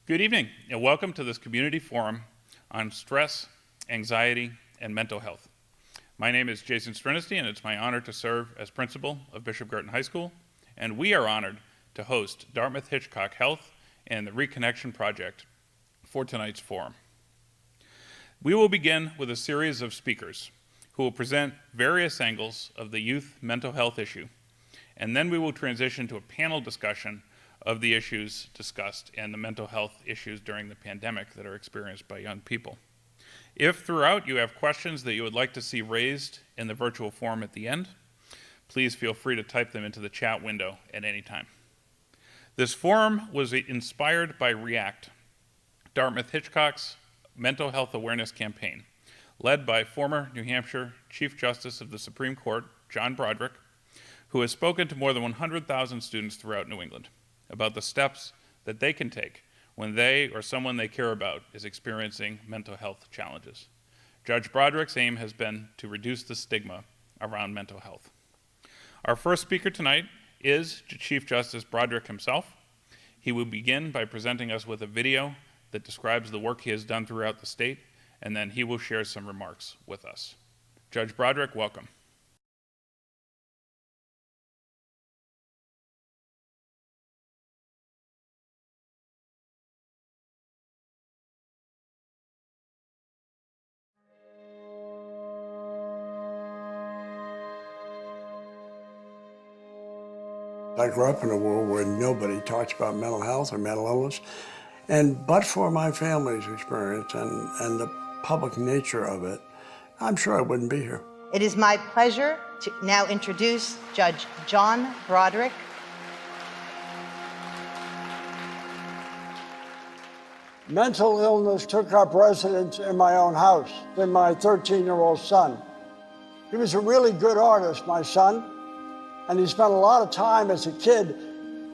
Good evening, and welcome to this community forum on stress, anxiety, and mental health. My name is Jason Strinesty, and it's my honor to serve as principal of Bishop Girton High School, and we are honored to host Dartmouth-Hitchcock Health and the Reconnection Project for tonight's forum. We will begin with a series of speakers who will present various angles of the youth mental health issue, and then we will transition to a panel discussion of the issues discussed and the mental health issues during the pandemic that are experienced by young people. If throughout you have questions that you would like to see raised in the virtual forum at the end, please feel free to type them into the chat window at any time. This forum was inspired by REACT, Dartmouth-Hitchcock's mental health awareness campaign, led by former New Hampshire Chief Justice of the Supreme Court, John Broderick, who has spoken to more than 100,000 students throughout New England about the steps that they can take when they or someone they care about is experiencing mental health challenges. Judge Broderick's aim has been to reduce the stigma around mental health. Our first speaker tonight is Chief Justice Broderick himself. He will begin by presenting us with a video that describes the work he has done throughout the state, and then he will share some remarks with us. Judge Broderick, welcome. I grew up in a world where nobody talks about mental health or mental illness, but for my family's experience and the public nature of it, I'm sure I wouldn't be here. It is my pleasure to now introduce Judge John Broderick. Mental illness took up residence in my own house, in my 13-year-old son. He was a really good artist, my son, and he spent a lot of time as a kid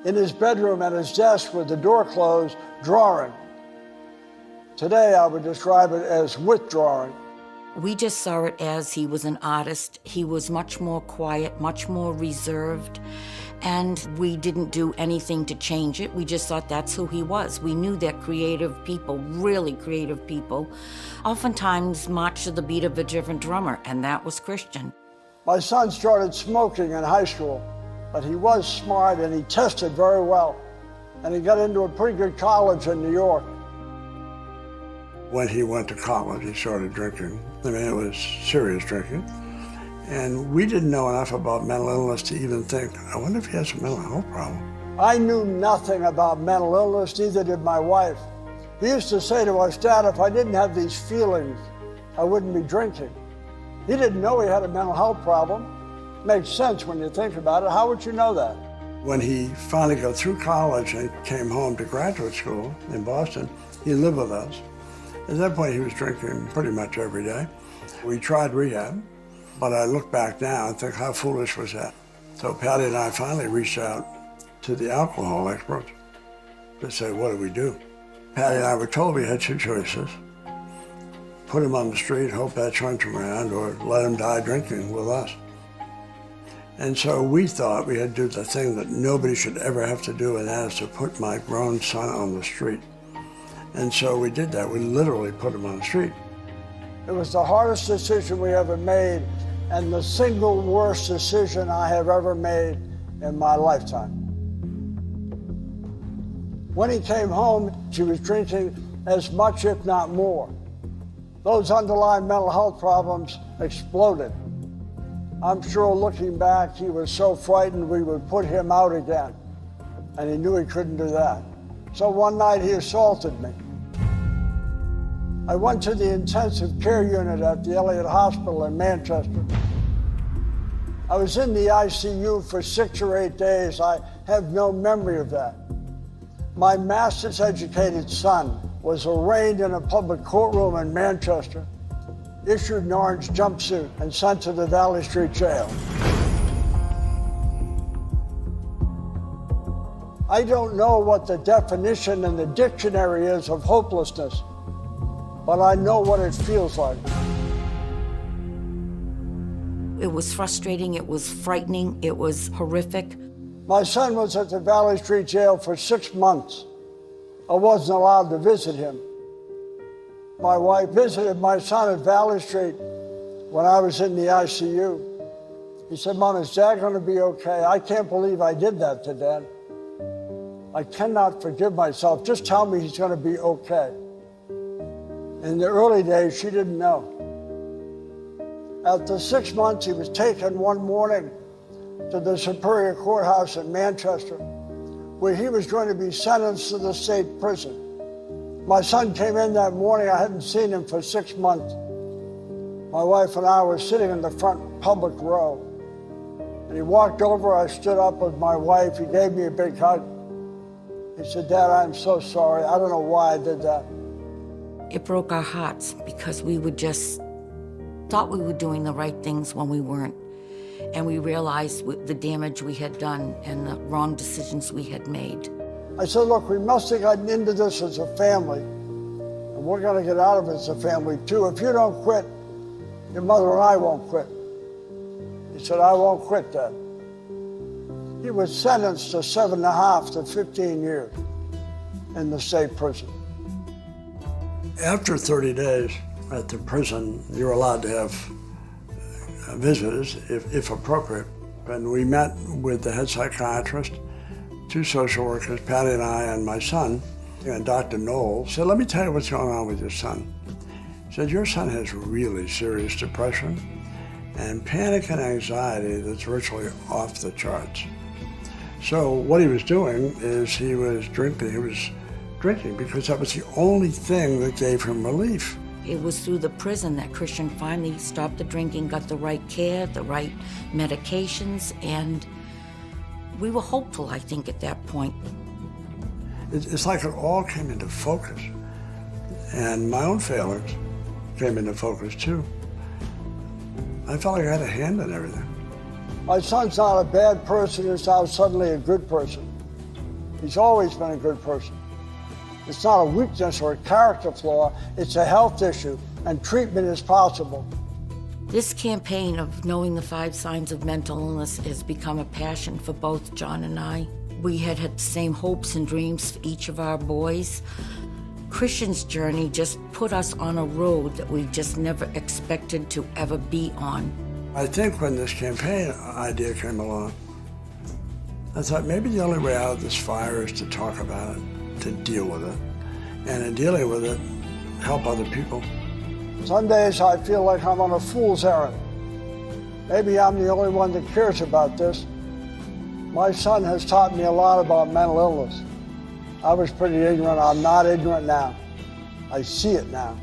in his bedroom at his desk with the door closed, drawing. Today, I would describe it as withdrawing. We just saw it as he was an artist. He was much more quiet, much more reserved, and we didn't do anything to change it. We just thought that's who he was. We knew that creative people, really creative people, oftentimes march to the beat of a different drummer, and that was Christian. My son started smoking in high school, but he was smart and he tested very well, and he got into a pretty good college in New York. When he went to college, he started drinking. I mean, it was serious drinking. And we didn't know enough about mental illness to even think, I wonder if he has a mental health problem. I knew nothing about mental illness, neither did my wife. He used to say to us, Dad, if I didn't have these feelings, I wouldn't be drinking. He didn't know he had a mental health problem. Makes sense when you think about it. How would you know that? When he finally got through college and came home to graduate school in Boston, he lived with us. At that point, he was drinking pretty much every day. We tried rehab, but I look back now and think, how foolish was that? So Patty and I finally reached out to the alcohol experts to say, what do we do? Patty and I were told we had two choices. Put him on the street, hope that turns him around, or let him die drinking with us. And so we thought we had to do the thing that nobody should ever have to do, and that is to put my grown son on the street. And so we did that. We literally put him on the street. It was the hardest decision we ever made, and the single worst decision I have ever made in my lifetime. When he came home, she was drinking as much, if not more. Those underlying mental health problems exploded. I'm sure looking back, he was so frightened we would put him out again, and he knew he couldn't do that. So one night he assaulted me. I went to the intensive care unit at the Elliott Hospital in Manchester. I was in the ICU for 6 or 8 days. I have no memory of that. My master's educated son was arraigned in a public courtroom in Manchester, issued an orange jumpsuit, and sent to the Valley Street Jail. I don't know what the definition in the dictionary is of hopelessness, but I know what it feels like. It was frustrating, it was frightening, it was horrific. My son was at the Valley Street Jail for 6 months. I wasn't allowed to visit him. My wife visited my son at Valley Street when I was in the ICU. He said, Mom, is Dad going to be okay? I can't believe I did that to Dad. I cannot forgive myself. Just tell me he's going to be okay. In the early days, she didn't know. After 6 months, he was taken one morning to the Superior Courthouse in Manchester, where he was going to be sentenced to the state prison. My son came in that morning. I hadn't seen him for 6 months. My wife and I were sitting in the front public row. And he walked over. I stood up with my wife. He gave me a big hug. He said, Dad, I'm so sorry. I don't know why I did that. It broke our hearts because we would just thought we were doing the right things when we weren't. And we realized the damage we had done and the wrong decisions we had made. I said, look, we must have gotten into this as a family, and we're going to get out of it as a family too. If you don't quit, your mother and I won't quit. He said, I won't quit, Dad. He was sentenced to 7.5 to 15 years in the state prison. After 30 days at the prison, you're allowed to have visitors, if appropriate. And we met with the head psychiatrist, 2 social workers, Patty and I, and my son, and Dr. Knoll said, let me tell you what's going on with your son. He said, your son has really serious depression and panic and anxiety that's virtually off the charts. So what he was doing is he was drinking because that was the only thing that gave him relief. It was through the prison that Christian finally stopped the drinking, got the right care, the right medications, and we were hopeful, I think, at that point. It's like it all came into focus. And my own failures came into focus too. I felt like I had a hand in everything. My son's not a bad person who's now suddenly a good person. He's always been a good person. It's not a weakness or a character flaw, it's a health issue, and treatment is possible. This campaign of knowing the 5 signs of mental illness has become a passion for both John and I. We had the same hopes and dreams for each of our boys. Christian's journey just put us on a road that we just never expected to ever be on. I think when this campaign idea came along, I thought maybe the only way out of this fire is to talk about it, to deal with it, and in dealing with it, help other people. Some days I feel like I'm on a fool's errand. Maybe I'm the only one that cares about this. My son has taught me a lot about mental illness. I was pretty ignorant. I'm not ignorant now. I see it now.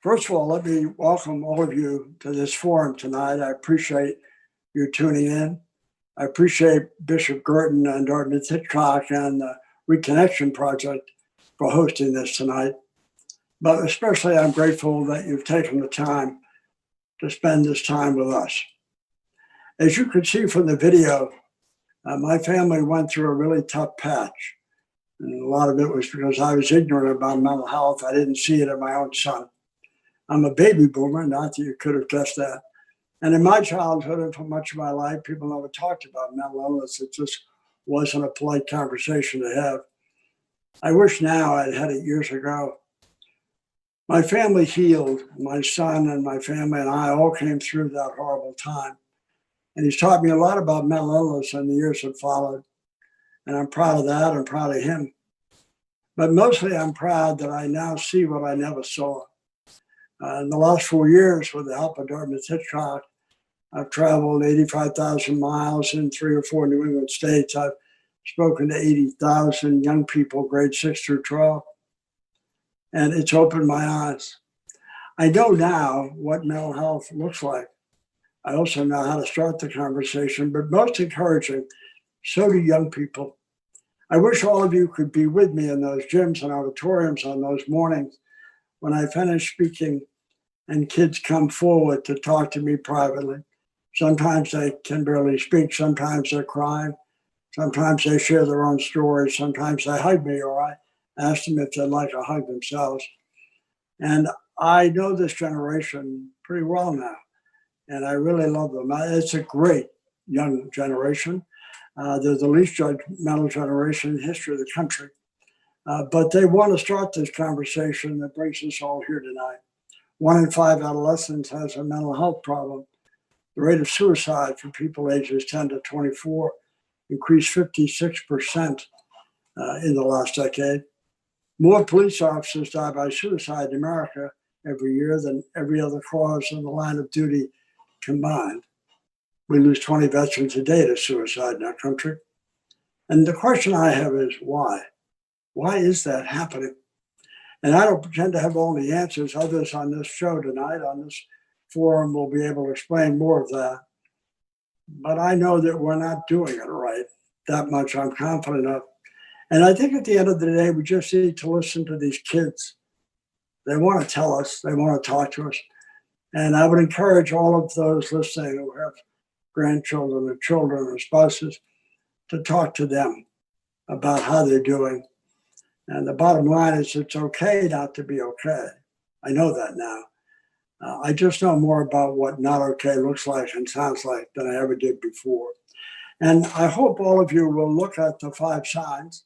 First of all, let me welcome all of you to this forum tonight. I appreciate you tuning in. I appreciate Bishop Girton and Untit Hitchcock and the Reconnection Project for hosting this tonight. But especially I'm grateful that you've taken the time to spend this time with us. As you could see from the video, my family went through a really tough patch. And a lot of it was because I was ignorant about mental health. I didn't see it in my own son. I'm a baby boomer, not that you could have guessed that. And in my childhood and for much of my life, people never talked about mental illness. It just wasn't a polite conversation to have. I wish now I'd had it years ago. My family healed. My son and my family and I all came through that horrible time. And he's taught me a lot about mental illness in the years that followed. And I'm proud of that. I'm proud of him. But mostly I'm proud that I now see what I never saw. In the last 4 years, with the help of Untit Hitchcock, I've traveled 85,000 miles in 3 or 4 New England states. I've spoken to 80,000 young people, grades 6 through 12. And it's opened my eyes. I know now what mental health looks like. I also know how to start the conversation, but most encouraging, so do young people. I wish all of you could be with me in those gyms and auditoriums on those mornings when I finish speaking and kids come forward to talk to me privately. Sometimes they can barely speak, sometimes they're crying, sometimes they share their own stories, sometimes they hug me or I ask them if they'd like a hug themselves. And I know this generation pretty well now, and I really love them. It's a great young generation. They're the least judgmental generation in the history of the country. But they want to start this conversation that brings us all here tonight. 1 in 5 adolescents has a mental health problem. The rate of suicide for people ages 10 to 24 increased 56% in the last decade. More police officers die by suicide in America every year than every other cause in the line of duty combined. We lose 20 veterans a day to suicide in our country. And the question I have is why? Why is that happening? And I don't pretend to have all the answers. Others on this show tonight, on this forum, will be able to explain more of that. But I know that we're not doing it right. That much I'm confident of. And I think at the end of the day, we just need to listen to these kids. They want to tell us, they want to talk to us. And I would encourage all of those listening who have grandchildren or children or spouses to talk to them about how they're doing. And the bottom line is it's okay not to be okay. I know that now. I just know more about what not okay looks like and sounds like than I ever did before. And I hope all of you will look at the 5 signs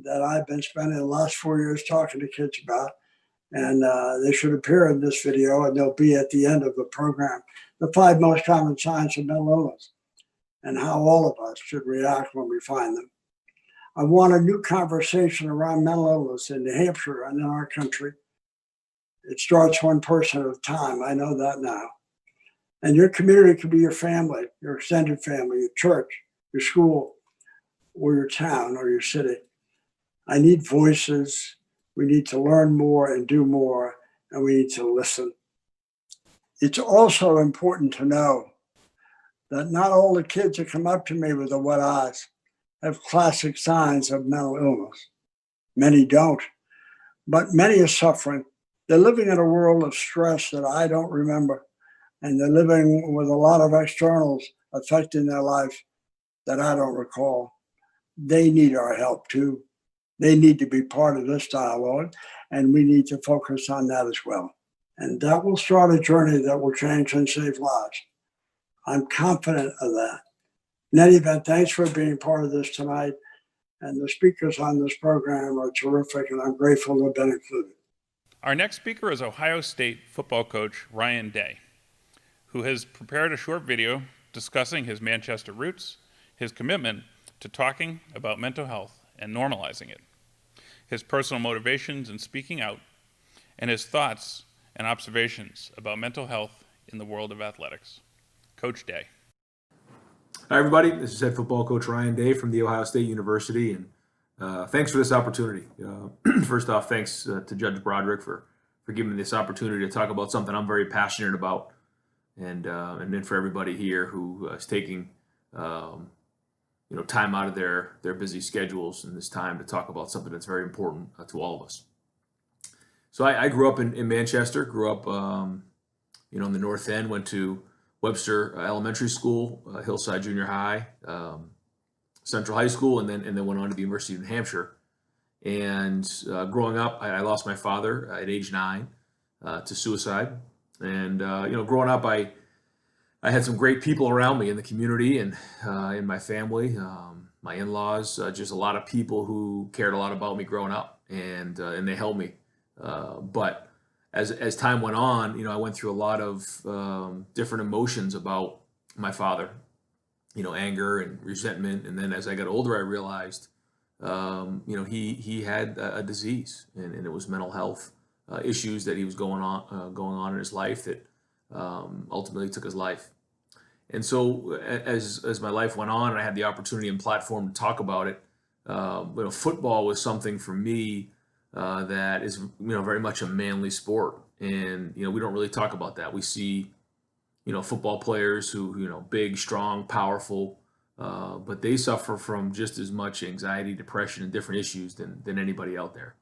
that I've been spending the last 4 years talking to kids about. And they should appear in this video, and they'll be at the end of the program. The 5 most common signs of mental illness and how all of us should react when we find them. I want a new conversation around mental illness in New Hampshire and in our country. It starts one person at a time. I know that now. And your community could be your family, your extended family, your church, your school, or your town or your city. I need voices. We need to learn more and do more, and we need to listen. It's also important to know that not all the kids that come up to me with the wet eyes have classic signs of mental illness. Many don't, but many are suffering. They're living in a world of stress that I don't remember, and they're living with a lot of externals affecting their life that I don't recall. They need our help too. They need to be part of this dialogue, and we need to focus on that as well. And that will start a journey that will change and save lives. I'm confident of that. In any event, thanks for being part of this tonight. And the speakers on this program are terrific, and I'm grateful to have been included. Our next speaker is Ohio State football coach Ryan Day, who has prepared a short video discussing his Manchester roots, his commitment to talking about mental health and normalizing it, his personal motivations in speaking out, and his thoughts and observations about mental health in the world of athletics. Coach Day. Hi, everybody. This is head football coach Ryan Day from The Ohio State University, and thanks for this opportunity. First off, thanks to Judge Broderick for giving me this opportunity to talk about something I'm very passionate about, and then for everybody here who is taking time out of their busy schedules and this time to talk about something that's very important to all of us. So I grew up in Manchester, grew up in the North End, went to Webster Elementary School, Hillside Junior High, Central High School, and then went on to the University of New Hampshire. And growing up, I lost my father at age 9 to suicide. And growing up, I had some great people around me in the community and in my family, my in-laws, just a lot of people who cared a lot about me growing up, and they held me. But as time went on, I went through a lot of different emotions about my father, anger and resentment. And then as I got older, I realized, he had a disease, and it was mental health issues that he was going on in his life that ultimately took his life. And so as my life went on and I had the opportunity and platform to talk about it, football was something for me that is very much a manly sport, and we don't really talk about that. We see football players who, big, strong, powerful, but they suffer from just as much anxiety, depression, and different issues than anybody out there.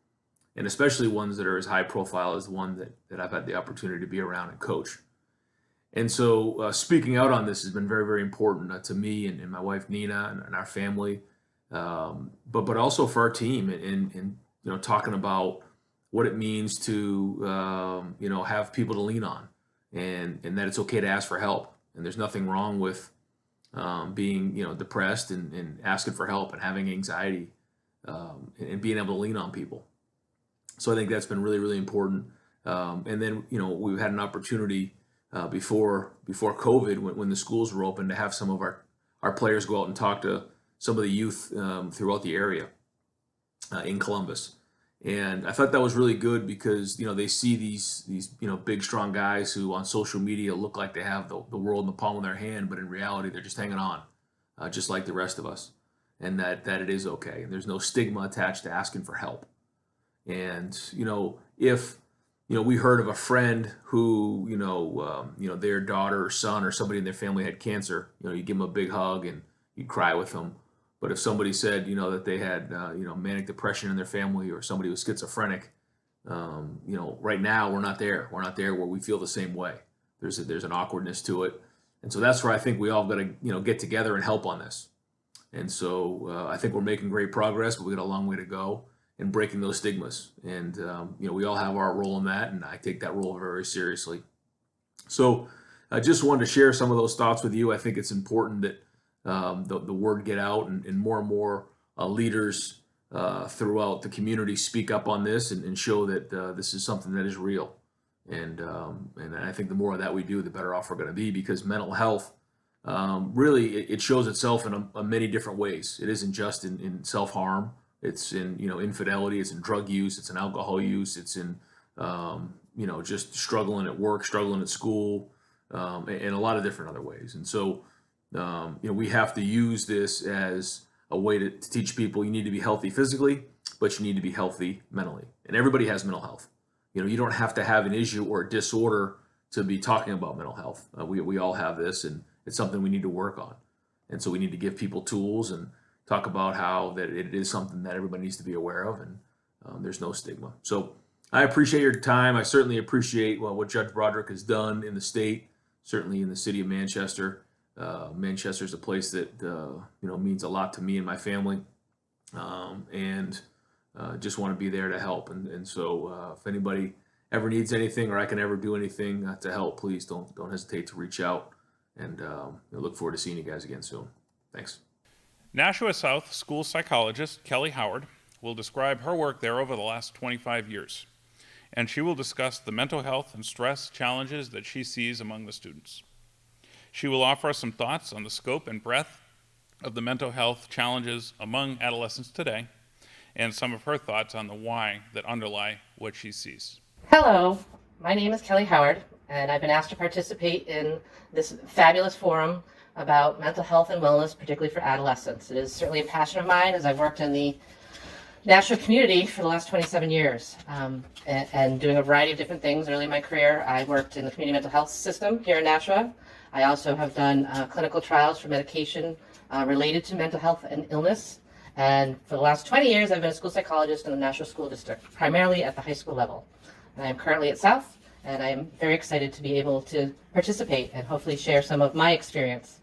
And especially ones that are as high profile as the one that I've had the opportunity to be around and coach. And so speaking out on this has been very, very important to me and my wife, Nina, and our family, but also for our team and talking about what it means to, have people to lean on and that it's okay to ask for help. And there's nothing wrong with being, depressed and asking for help and having anxiety and being able to lean on people. So I think that's been really, really important. And then, we've had an opportunity before COVID when the schools were open to have some of our players go out and talk to some of the youth throughout the area in Columbus. And I thought that was really good because, they see these big, strong guys who on social media look like they have the world in the palm of their hand, but in reality, they're just hanging on, just like the rest of us, and that it is okay. And there's no stigma attached to asking for help. And, if, we heard of a friend who, their daughter or son or somebody in their family had cancer, you give them a big hug and you cry with them. But if somebody said, that they had, manic depression in their family or somebody was schizophrenic, right now we're not there. We're not there where we feel the same way. There's an awkwardness to it. And so that's where I think we all got to, get together and help on this. And so I think we're making great progress, but we got a long way to go in breaking those stigmas. And, we all have our role in that, and I take that role very seriously. So I just wanted to share some of those thoughts with you. I think it's important that the word get out and more leaders throughout the community speak up on this and show that this is something that is real. And I think the more of that we do, the better off we're going to be, because mental health really it shows itself in many different ways. It isn't just in self-harm. It's in infidelity. It's in drug use. It's in alcohol use. It's in just struggling at work, struggling at school, and a lot of different other ways. And so we have to use this as a way to teach people you need to be healthy physically, but you need to be healthy mentally. And everybody has mental health. You don't have to have an issue or a disorder to be talking about mental health. We all have this, and it's something we need to work on. And so we need to give people tools and talk about how that it is something that everybody needs to be aware of, and there's no stigma. So I appreciate your time. I certainly appreciate what Judge Broderick has done in the state, certainly in the city of Manchester. Manchester is a place that means a lot to me and my family, and just want to be there to help. And so if anybody ever needs anything or I can ever do anything to help, please don't hesitate to reach out. And I look forward to seeing you guys again soon. Thanks. Nashua South school psychologist Kelly Howard will describe her work there over the last 25 years, and she will discuss the mental health and stress challenges that she sees among the students. She will offer us some thoughts on the scope and breadth of the mental health challenges among adolescents today, and some of her thoughts on the why that underlie what she sees. Hello, my name is Kelly Howard, and I've been asked to participate in this fabulous forum about mental health and wellness, particularly for adolescents. It is certainly a passion of mine, as I've worked in the Nashua community for the last 27 years and doing a variety of different things. Early in my career, I worked in the community mental health system here in Nashua. I also have done clinical trials for medication related to mental health and illness. And for the last 20 years, I've been a school psychologist in the Nashua School District, primarily at the high school level. And I am currently at South, and I am very excited to be able to participate and hopefully share some of my experience.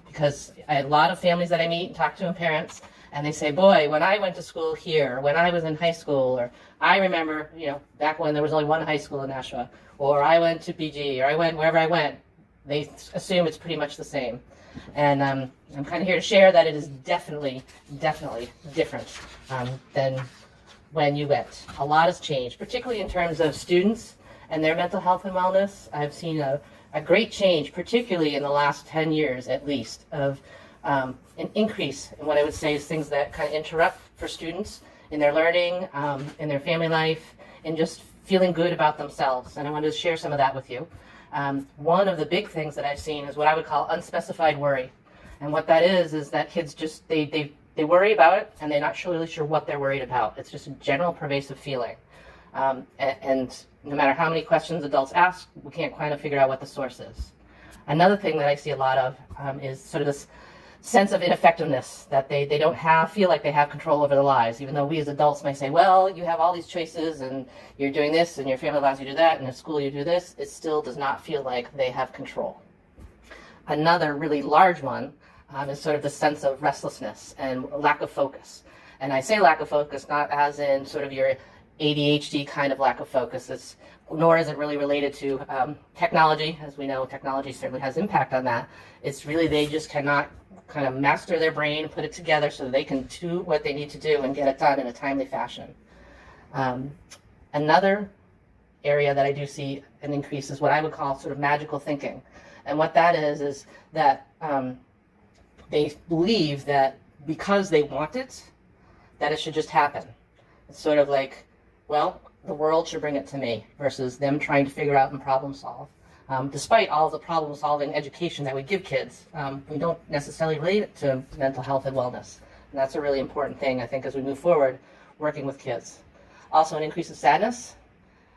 Because I had a lot of families that I meet and talk to and parents, and they say, boy, when I went to school here, when I was in high school, or I remember, back when there was only one high school in Nashua, or I went to BG, or I went wherever I went, they assume it's pretty much the same. And I'm kind of here to share that it is definitely different than when you went. A lot has changed, particularly in terms of students and their mental health and wellness. I've seen a great change, particularly in the last 10 years at least, of an increase in what I would say is things that kind of interrupt for students in their learning, in their family life, and just feeling good about themselves. And I wanted to share some of that with you. One of the big things that I've seen is what I would call unspecified worry. And what that is that kids just, they worry about it, and they're not really sure what they're worried about. It's just a general pervasive feeling. And no matter how many questions adults ask, we can't kind of figure out what the source is. Another thing that I see a lot of is sort of this sense of ineffectiveness, that they don't feel like they have control over their lives, even though we as adults may say, well, you have all these choices and you're doing this and your family allows you to do that and in school you do this. It still does not feel like they have control. Another really large one is sort of the sense of restlessness and lack of focus. And I say lack of focus not as in sort of your ADHD kind of lack of focus, nor is it really related to technology. As we know, technology certainly has impact on that. It's really they just cannot kind of master their brain, put it together so that they can do what they need to do and get it done in a timely fashion. Another area that I do see an increase is what I would call sort of magical thinking. And what that is that they believe that because they want it, that it should just happen. It's sort of like, well, the world should bring it to me, versus them trying to figure out and problem solve. Despite all the problem-solving education that we give kids, we don't necessarily relate it to mental health and wellness. And that's a really important thing, I think, as we move forward, working with kids. Also an increase in sadness,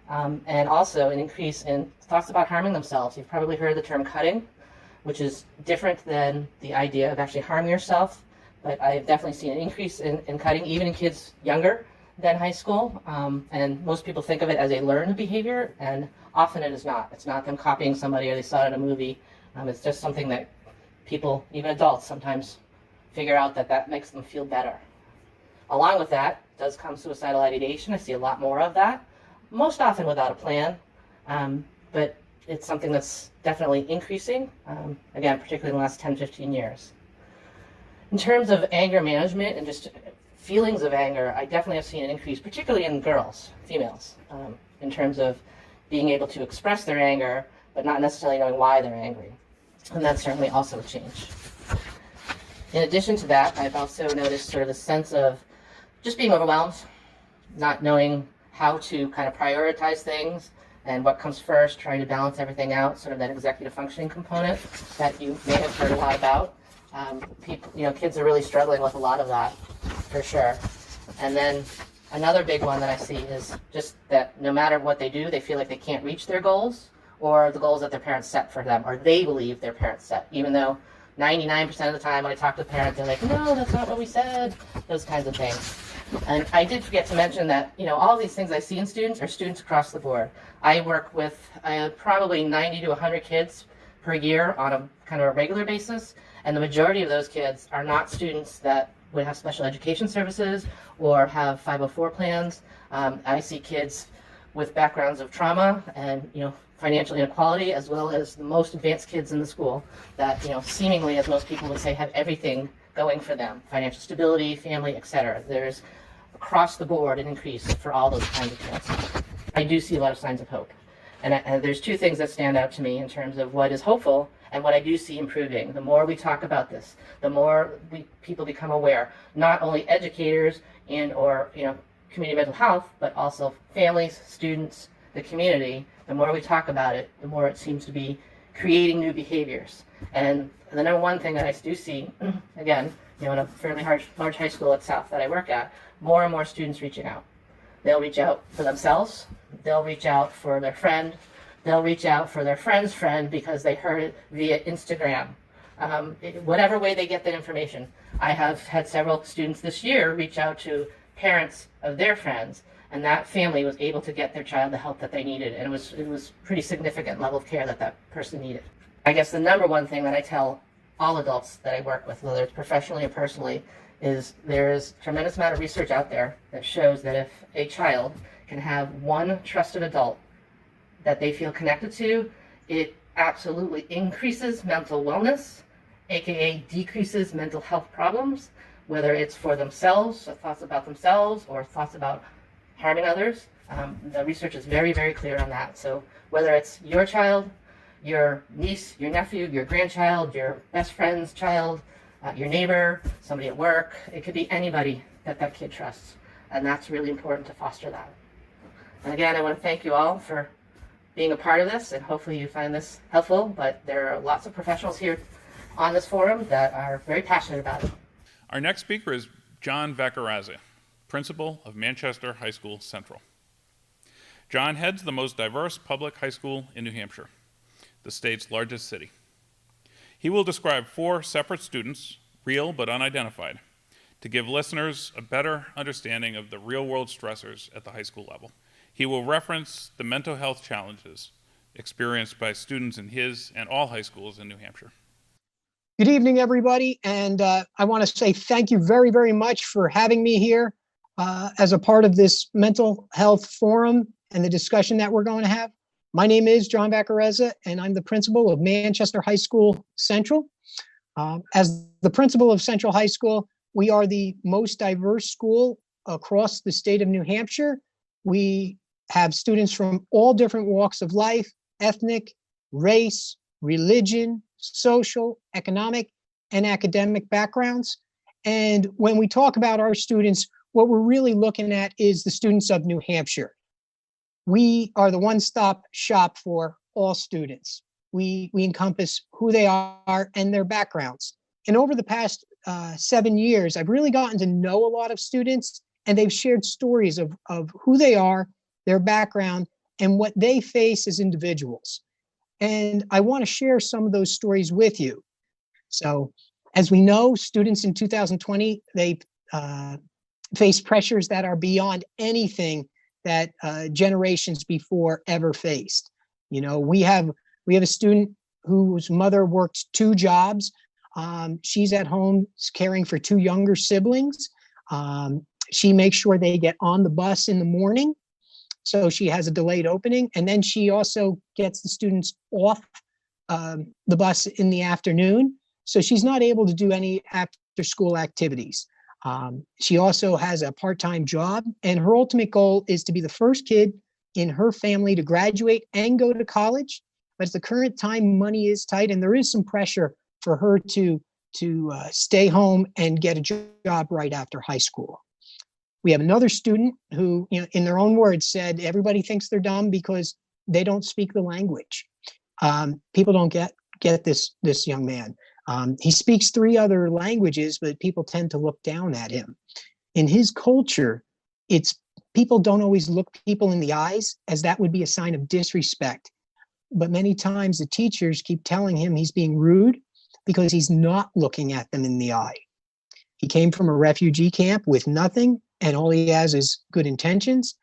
and also an increase in thoughts about harming themselves. You've probably heard the term cutting, which is different than the idea of actually harming yourself. But I've definitely seen an increase in cutting, even in kids younger than high school. And most people think of it as a learned behavior, and often it is not. It's not them copying somebody or they saw it in a movie. It's just something that people, even adults, sometimes figure out that makes them feel better. Along with that does come suicidal ideation. I see a lot more of that, most often without a plan, but it's something that's definitely increasing, again, particularly in the last 10, 15 years. In terms of anger management and just feelings of anger, I definitely have seen an increase, particularly in girls, females, in terms of being able to express their anger, but not necessarily knowing why they're angry. And that's certainly also a change. In addition to that, I've also noticed sort of a sense of just being overwhelmed, not knowing how to kind of prioritize things and what comes first, trying to balance everything out, sort of that executive functioning component that you may have heard a lot about. Kids are really struggling with a lot of that, for sure. And then another big one that I see is just that no matter what they do, they feel like they can't reach their goals or the goals that their parents set for them, or they believe their parents set, even though 99% of the time when I talk to the parents, they're like, no, that's not what we said, those kinds of things. And I did forget to mention that, all these things I see in students are students across the board. I work with probably 90 to 100 kids per year on a kind of a regular basis, and the majority of those kids are not students that would have special education services or have 504 plans. I see kids with backgrounds of trauma and financial inequality, as well as the most advanced kids in the school that seemingly, as most people would say, have everything going for them: financial stability, family, etc. There's across the board an increase for all those kinds of kids. I do see a lot of signs of hope, and there's two things that stand out to me in terms of what is hopeful and what I do see improving. The more we talk about this, the more people become aware, not only educators or community mental health, but also families, students, the community. The more we talk about it, the more it seems to be creating new behaviors. And the number one thing that I do see, again, in a fairly large high school at South that I work at, more and more students reaching out. They'll reach out for themselves, they'll reach out for their friend, they'll reach out for their friend's friend because they heard it via Instagram. Whatever way they get that information. I have had several students this year reach out to parents of their friends, and that family was able to get their child the help that they needed, and it was pretty significant level of care that person needed. I guess the number one thing that I tell all adults that I work with, whether it's professionally or personally, is there is a tremendous amount of research out there that shows that if a child can have one trusted adult that they feel connected to, it absolutely increases mental wellness, aka decreases mental health problems, whether it's for themselves, or thoughts about themselves, or thoughts about harming others. The research is very, very clear on that. So whether it's your child, your niece, your nephew, your grandchild, your best friend's child, your neighbor, somebody at work, it could be anybody that kid trusts. And that's really important to foster that. And again, I want to thank you all for being a part of this, and hopefully you find this helpful, but there are lots of professionals here on this forum that are very passionate about it. Our next speaker is John Vaccarozza, principal of Manchester High School Central. John heads the most diverse public high school in New Hampshire, the state's largest city. He will describe 4 separate students, real but unidentified, to give listeners a better understanding of the real-world stressors at the high school level. He will reference the mental health challenges experienced by students in his and all high schools in New Hampshire. Good evening, everybody, and I want to say thank you very, very much for having me here as a part of this mental health forum and the discussion that we're going to have. My name is John Vaccarozza, and I'm the principal of Manchester High School Central. As the principal of Central High School, we are the most diverse school across the state of New Hampshire. We have students from all different walks of life, ethnic, race, religion, social, economic, and academic backgrounds. And when we talk about our students, what we're really looking at is the students of New Hampshire. We are the one-stop shop for all students. We encompass who they are and their backgrounds. And over the past 7 years, I've really gotten to know a lot of students, and they've shared stories of who they are, their background, and what they face as individuals. And I want to share some of those stories with you. So, as we know, students in 2020, they face pressures that are beyond anything that generations before ever faced. You know, we have a student whose mother worked 2 jobs. She's at home caring for 2 younger siblings. She makes sure they get on the bus in the morning, so she has a delayed opening, and then she also gets the students off the bus in the afternoon, so she's not able to do any after-school activities. She also has a part-time job, and her ultimate goal is to be the first kid in her family to graduate and go to college. But at the current time, money is tight, and there is some pressure for her to stay home and get a job right after high school. We have another student who, you know, in their own words, said everybody thinks they're dumb because they don't speak the language. People don't get this young man. He speaks 3 other languages, but people tend to look down at him. In his culture, people don't always look people in the eyes, as that would be a sign of disrespect. But many times the teachers keep telling him he's being rude because he's not looking at them in the eye. He came from a refugee camp with nothing, and all he has is good intentions.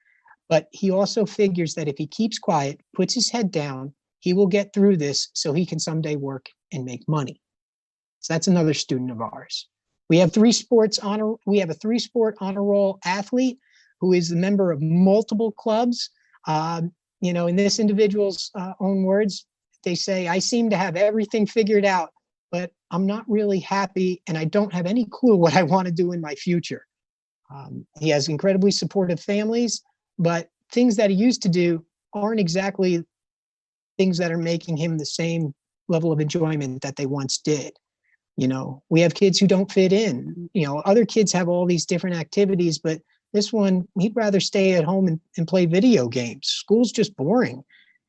But he also figures that if he keeps quiet, puts his head down, he will get through this so he can someday work and make money. So that's another student of ours. We have a 3-sport honor roll athlete who is a member of multiple clubs. You know, in this individual's own words, they say, I seem to have everything figured out, but I'm not really happy, and I don't have any clue what I want to do in my future. He has incredibly supportive families, but things that he used to do aren't exactly things that are making him the same level of enjoyment that they once did. You know, we have kids who don't fit in. You know, other kids have all these different activities, but this one, he'd rather stay at home and play video games. School's just boring,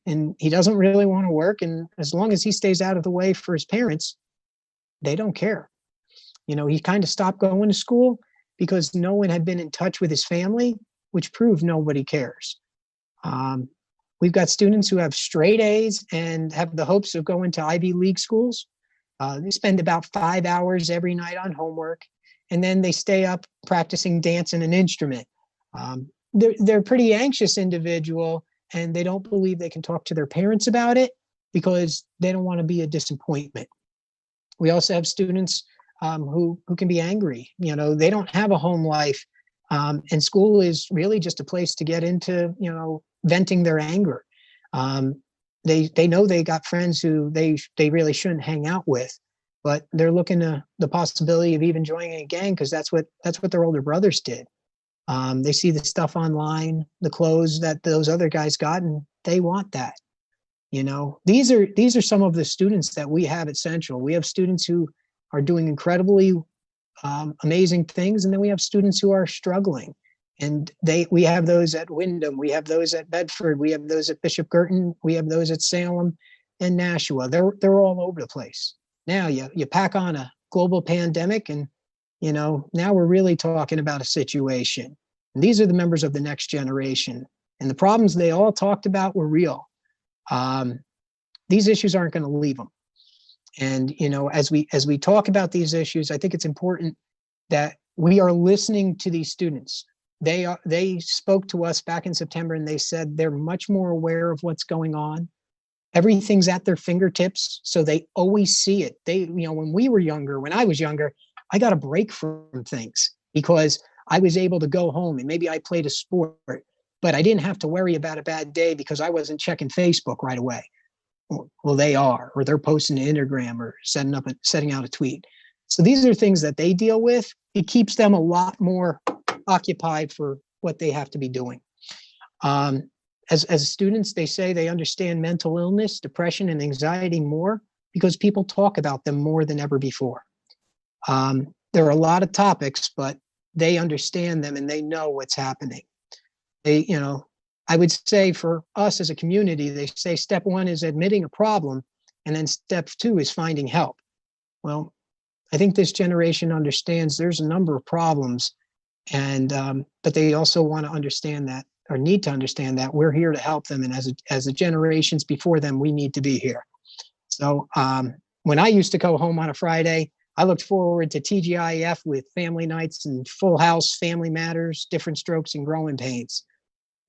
and he doesn't really want to work. And as long as he stays out of the way for his parents, they don't care. You know, he kind of stopped going to school because no one had been in touch with his family, which proved nobody cares. We've got students who have straight A's and have the hopes of going to Ivy League schools. They spend about 5 hours every night on homework, and then they stay up practicing dance and an instrument. They're a pretty anxious individual, and they don't believe they can talk to their parents about it because they don't want to be a disappointment. We also have students who can be angry. You know, they don't have a home life, and school is really just a place to get into, you know, venting their anger. They know they got friends who they really shouldn't hang out with, but they're looking at the possibility of even joining a gang because that's what their older brothers did. They see the stuff online, the clothes that those other guys got, and they want that. You know, these are some of the students that we have at Central. We have students who are doing incredibly amazing things, and then we have students who are struggling. And we have those at Windham, we have those at Bedford, we have those at Bishop Girton, we have those at Salem and Nashua. They're all over the place. Now you pack on a global pandemic, and you know, now we're really talking about a situation. And these are the members of the next generation, and the problems they all talked about were real. These issues aren't going to leave them. And, as we talk about these issues, I think it's important that we are listening to these students. They spoke to us back in September and they said they're much more aware of what's going on. Everything's at their fingertips, so they always see it. When I was younger, I got a break from things because I was able to go home and maybe I played a sport, but I didn't have to worry about a bad day because I wasn't checking Facebook right away. Well, they are, or they're posting to Instagram or setting out a tweet. So these are things that they deal with. It keeps them a lot more occupied for what they have to be doing. As students, they say they understand mental illness, depression, and anxiety more because people talk about them more than ever before. There are a lot of topics, but they understand them and they know what's happening. I would say for us as a community, they say step one is admitting a problem, and then step two is finding help. Well, I think this generation understands there's a number of problems, and but they also want to understand that, or need to understand that we're here to help them, and as the generations before them, we need to be here. So when I used to go home on a Friday, I looked forward to TGIF with family nights and Full House, Family Matters, Different Strokes, and Growing Pains.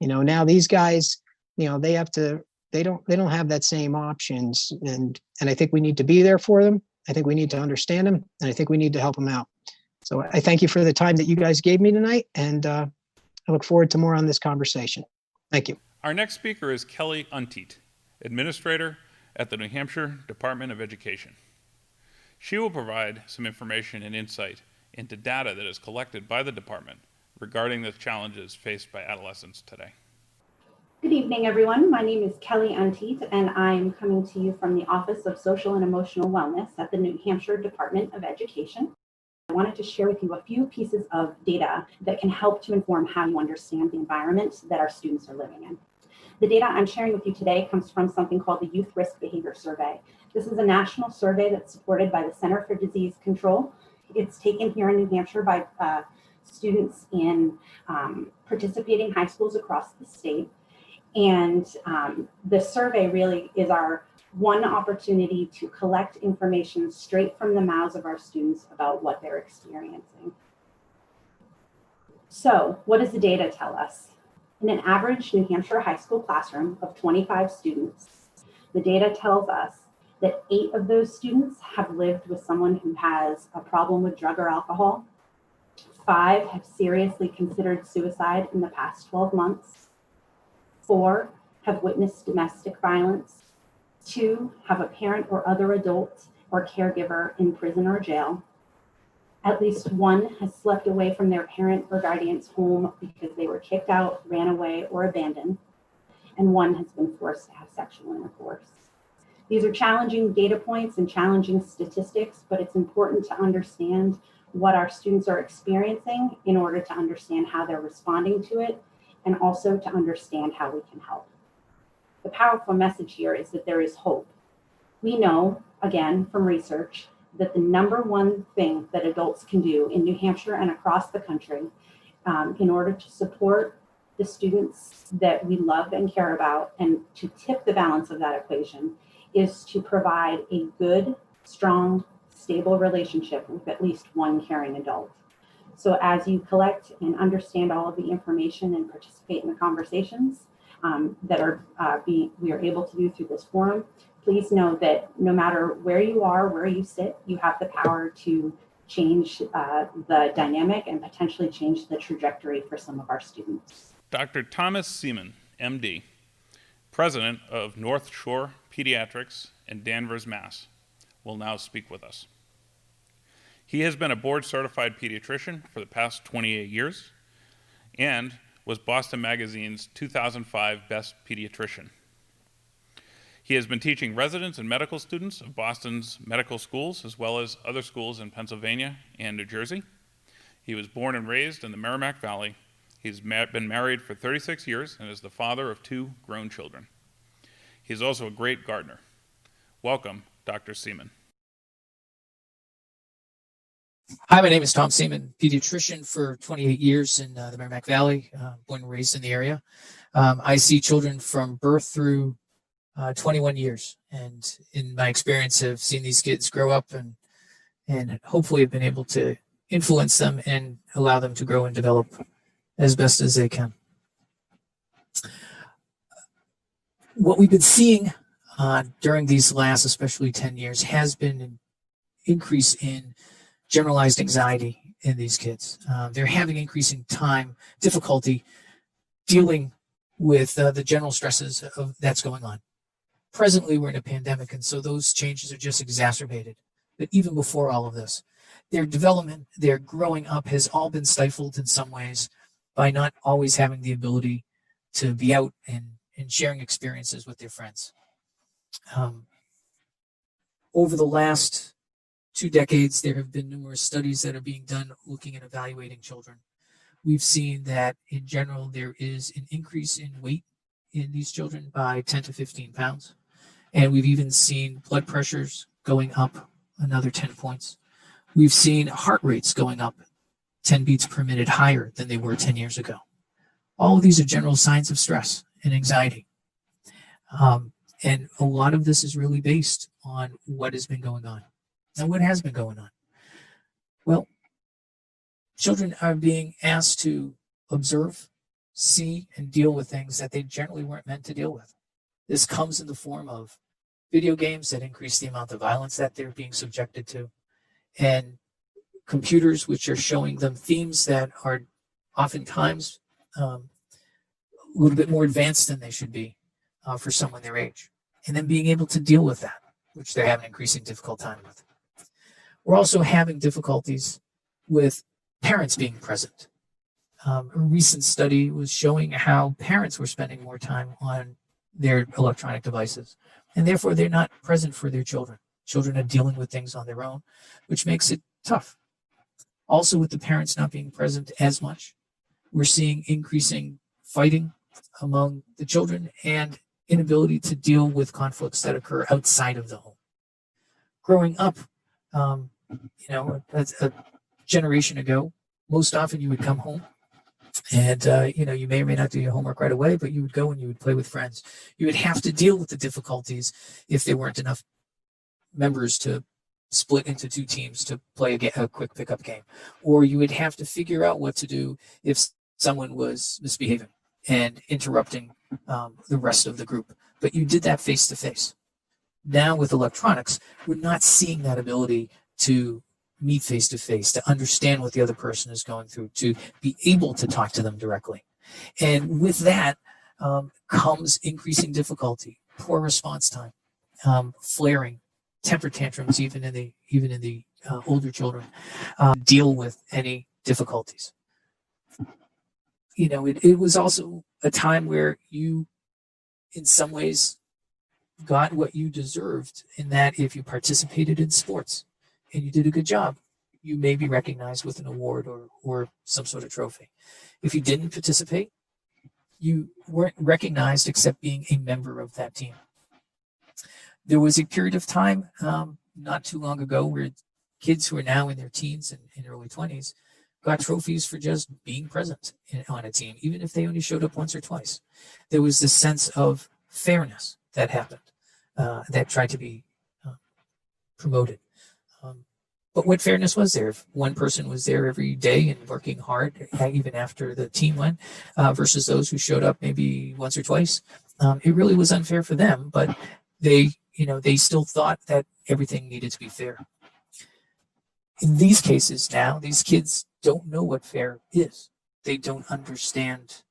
Now these guys, they don't have that same options, and I think we need to be there for them. I think we need to understand them, and I think we need to help them out. So I thank you for the time that you guys gave me tonight, and I look forward to more on this conversation. Thank you. Our next speaker is Kelly Untit, Administrator at the New Hampshire Department of Education. She will provide some information and insight into data that is collected by the department regarding the challenges faced by adolescents today. Good evening, everyone. My name is Kelly Untit, and I'm coming to you from the Office of Social and Emotional Wellness at the New Hampshire Department of Education. I wanted to share with you a few pieces of data that can help to inform how you understand the environment that our students are living in. The data I'm sharing with you today comes from something called the Youth Risk Behavior Survey. This is a national survey that's supported by the Center for Disease Control. It's taken here in New Hampshire by students in participating high schools across the state. And the survey really is our one opportunity to collect information straight from the mouths of our students about what they're experiencing. So what does the data tell us? In an average New Hampshire high school classroom of 25 students, the data tells us that 8 of those students have lived with someone who has a problem with drug or alcohol. 5 have seriously considered suicide in the past 12 months. 4 have witnessed domestic violence. 2 have a parent or other adult or caregiver in prison or jail. At least 1 has slept away from their parent or guardian's home because they were kicked out, ran away, or abandoned. And 1 has been forced to have sexual intercourse. These are challenging data points and challenging statistics, but it's important to understand what our students are experiencing in order to understand how they're responding to it, and also to understand how we can help. The powerful message here is that there is hope. We know, again, from research, that the number one thing that adults can do in New Hampshire and across the country in order to support the students that we love and care about, and to tip the balance of that equation, is to provide a good, strong, stable relationship with at least one caring adult. So as you collect and understand all of the information and participate in the conversations that we are able to do through this forum, please know that no matter where you are, where you sit, you have the power to change the dynamic and potentially change the trajectory for some of our students. Dr. Thomas Seaman, MD, President of North Shore Pediatrics in Danvers, Mass., will now speak with us. He has been a board-certified pediatrician for the past 28 years and was Boston Magazine's 2005 Best Pediatrician. He has been teaching residents and medical students of Boston's medical schools, as well as other schools in Pennsylvania and New Jersey. He was born and raised in the Merrimack Valley. He's been married for 36 years and is the father of 2 grown children. He's also a great gardener. Welcome, Dr. Seman. Hi, my name is Tom Seaman, pediatrician for 28 years in the Merrimack Valley, born and raised in the area. I see children from birth through 21 years. And in my experience, have seen these kids grow up and hopefully have been able to influence them and allow them to grow and develop as best as they can. What we've been seeing during these last, especially 10 years, has been an increase in generalized anxiety in these kids. They're having increasing difficulty dealing with the general stresses of that's going on. Presently, we're in a pandemic, and so those changes are just exacerbated. But even before all of this, their development, their growing up has all been stifled in some ways by not always having the ability to be out and sharing experiences with their friends. Over the last 2 decades, there have been numerous studies that are being done looking at evaluating children. We've seen that in general, there is an increase in weight in these children by 10 to 15 pounds. And we've even seen blood pressures going up another 10 points. We've seen heart rates going up 10 beats per minute higher than they were 10 years ago. All of these are general signs of stress and anxiety. And a lot of this is really based on what has been going on. Now, what has been going on? Well, children are being asked to observe, see, and deal with things that they generally weren't meant to deal with. This comes in the form of video games that increase the amount of violence that they're being subjected to, and computers which are showing them themes that are oftentimes a little bit more advanced than they should be for someone their age, and then being able to deal with that, which they're having an increasing difficult time with. We're also having difficulties with parents being present. A recent study was showing how parents were spending more time on their electronic devices, and therefore they're not present for their children. Children are dealing with things on their own, which makes it tough. Also, with the parents not being present as much, we're seeing increasing fighting among the children and inability to deal with conflicts that occur outside of the home. Growing up, a generation ago, most often you would come home and, you may or may not do your homework right away, but you would go and you would play with friends. You would have to deal with the difficulties if there weren't enough members to split into 2 teams to play a quick pickup game. Or you would have to figure out what to do if someone was misbehaving and interrupting the rest of the group. But you did that face to face. Now with electronics, we're not seeing that ability to meet face to face, to understand what the other person is going through, to be able to talk to them directly. And with that comes increasing difficulty, poor response time, flaring, temper tantrums, even in the older children, deal with any difficulties. It was also a time where you, in some ways, got what you deserved, in that if you participated in sports and you did a good job, you may be recognized with an award or some sort of trophy. If you didn't participate, you weren't recognized except being a member of that team. There was a period of time not too long ago where kids who are now in their teens and early 20s got trophies for just being present on a team, even if they only showed up once or twice. There was this sense of fairness that happened, that tried to be promoted. But what fairness was there? If one person was there every day and working hard, even after the team went, versus those who showed up maybe once or twice, it really was unfair for them. But they still thought that everything needed to be fair. In these cases now, these kids don't know what fair is. They don't understand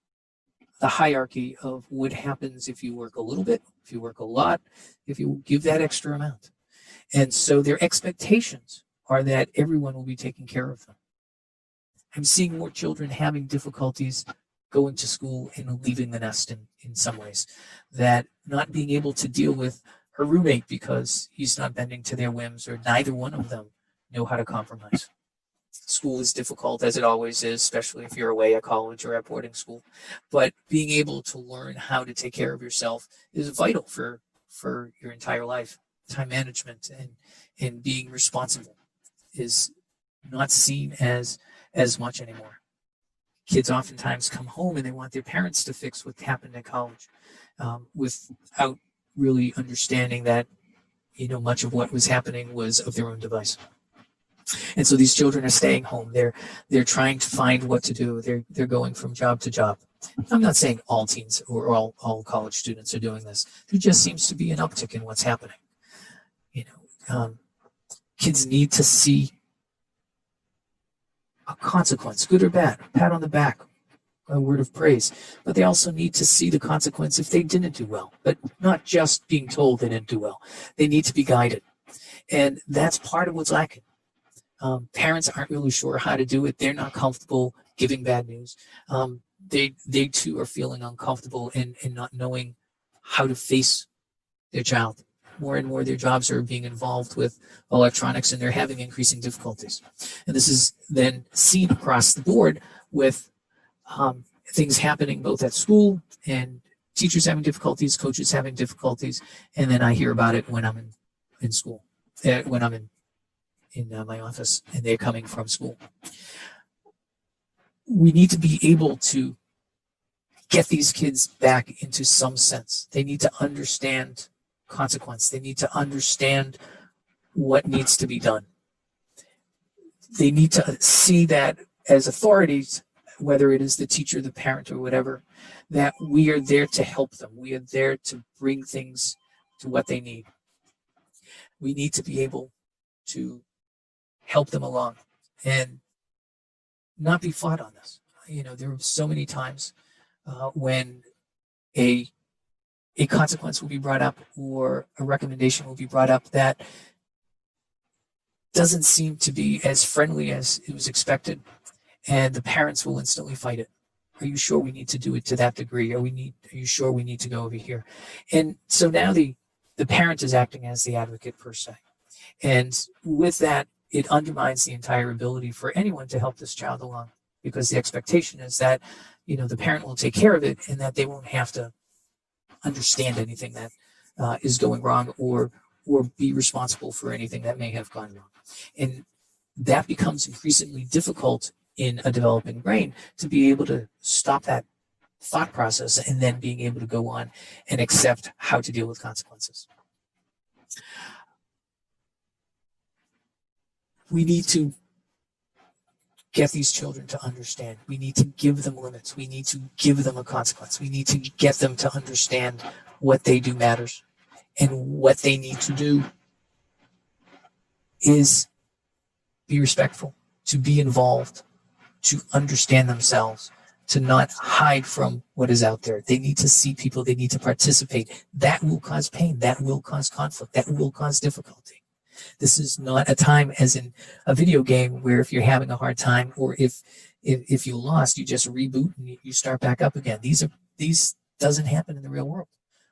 the hierarchy of what happens if you work a little bit, if you work a lot, if you give that extra amount. And so their expectations are that everyone will be taking care of them. I'm seeing more children having difficulties going to school and leaving the nest in some ways, that not being able to deal with her roommate because he's not bending to their whims, or neither one of them know how to compromise. School is difficult, as it always is, especially if you're away at college or at boarding school. But being able to learn how to take care of yourself is vital for your entire life. Time management and being responsible is not seen as much anymore. Kids oftentimes come home and they want their parents to fix what happened at college, without really understanding that, much of what was happening was of their own device. And so these children are staying home. They're trying to find what to do. They're going from job to job. I'm not saying all teens or all college students are doing this. There just seems to be an uptick in what's happening. Kids need to see a consequence, good or bad, a pat on the back, a word of praise. But they also need to see the consequence if they didn't do well, but not just being told they didn't do well. They need to be guided. And that's part of what's lacking. Parents aren't really sure how to do it. They're not comfortable giving bad news. They too are feeling uncomfortable and not knowing how to face their child. More and more their jobs are being involved with electronics, and they're having increasing difficulties. And this is then seen across the board with things happening both at school and teachers having difficulties, coaches having difficulties, and then I hear about it when I'm in school, when I'm in my office and they're coming from school. We need to be able to get these kids back into some sense. They need to understand consequence. They need to understand what needs to be done. They need to see that as authorities, whether it is the teacher, the parent, or whatever, that we are there to help them. We are there to bring things to what they need. We need to be able to help them along and not be fought on this. There are so many times when a consequence will be brought up or a recommendation will be brought up that doesn't seem to be as friendly as it was expected, and the parents will instantly fight it. Are you sure we need to do it to that degree? Are you sure we need to go over here? And so now the parent is acting as the advocate per se. And with that, it undermines the entire ability for anyone to help this child along, because the expectation is that, the parent will take care of it and that they won't have to understand anything that is going wrong or be responsible for anything that may have gone wrong. And that becomes increasingly difficult in a developing brain to be able to stop that thought process and then being able to go on and accept how to deal with consequences. We need to get these children to understand. We need to give them limits. We need to give them a consequence. We need to get them to understand what they do matters. And what they need to do is be respectful, to be involved, to understand themselves, to not hide from what is out there. They need to see people. They need to participate. That will cause pain. That will cause conflict. That will cause difficulty. This is not a time as in a video game where if you're having a hard time or if you lost, you just reboot and you start back up again. These doesn't happen in the real world.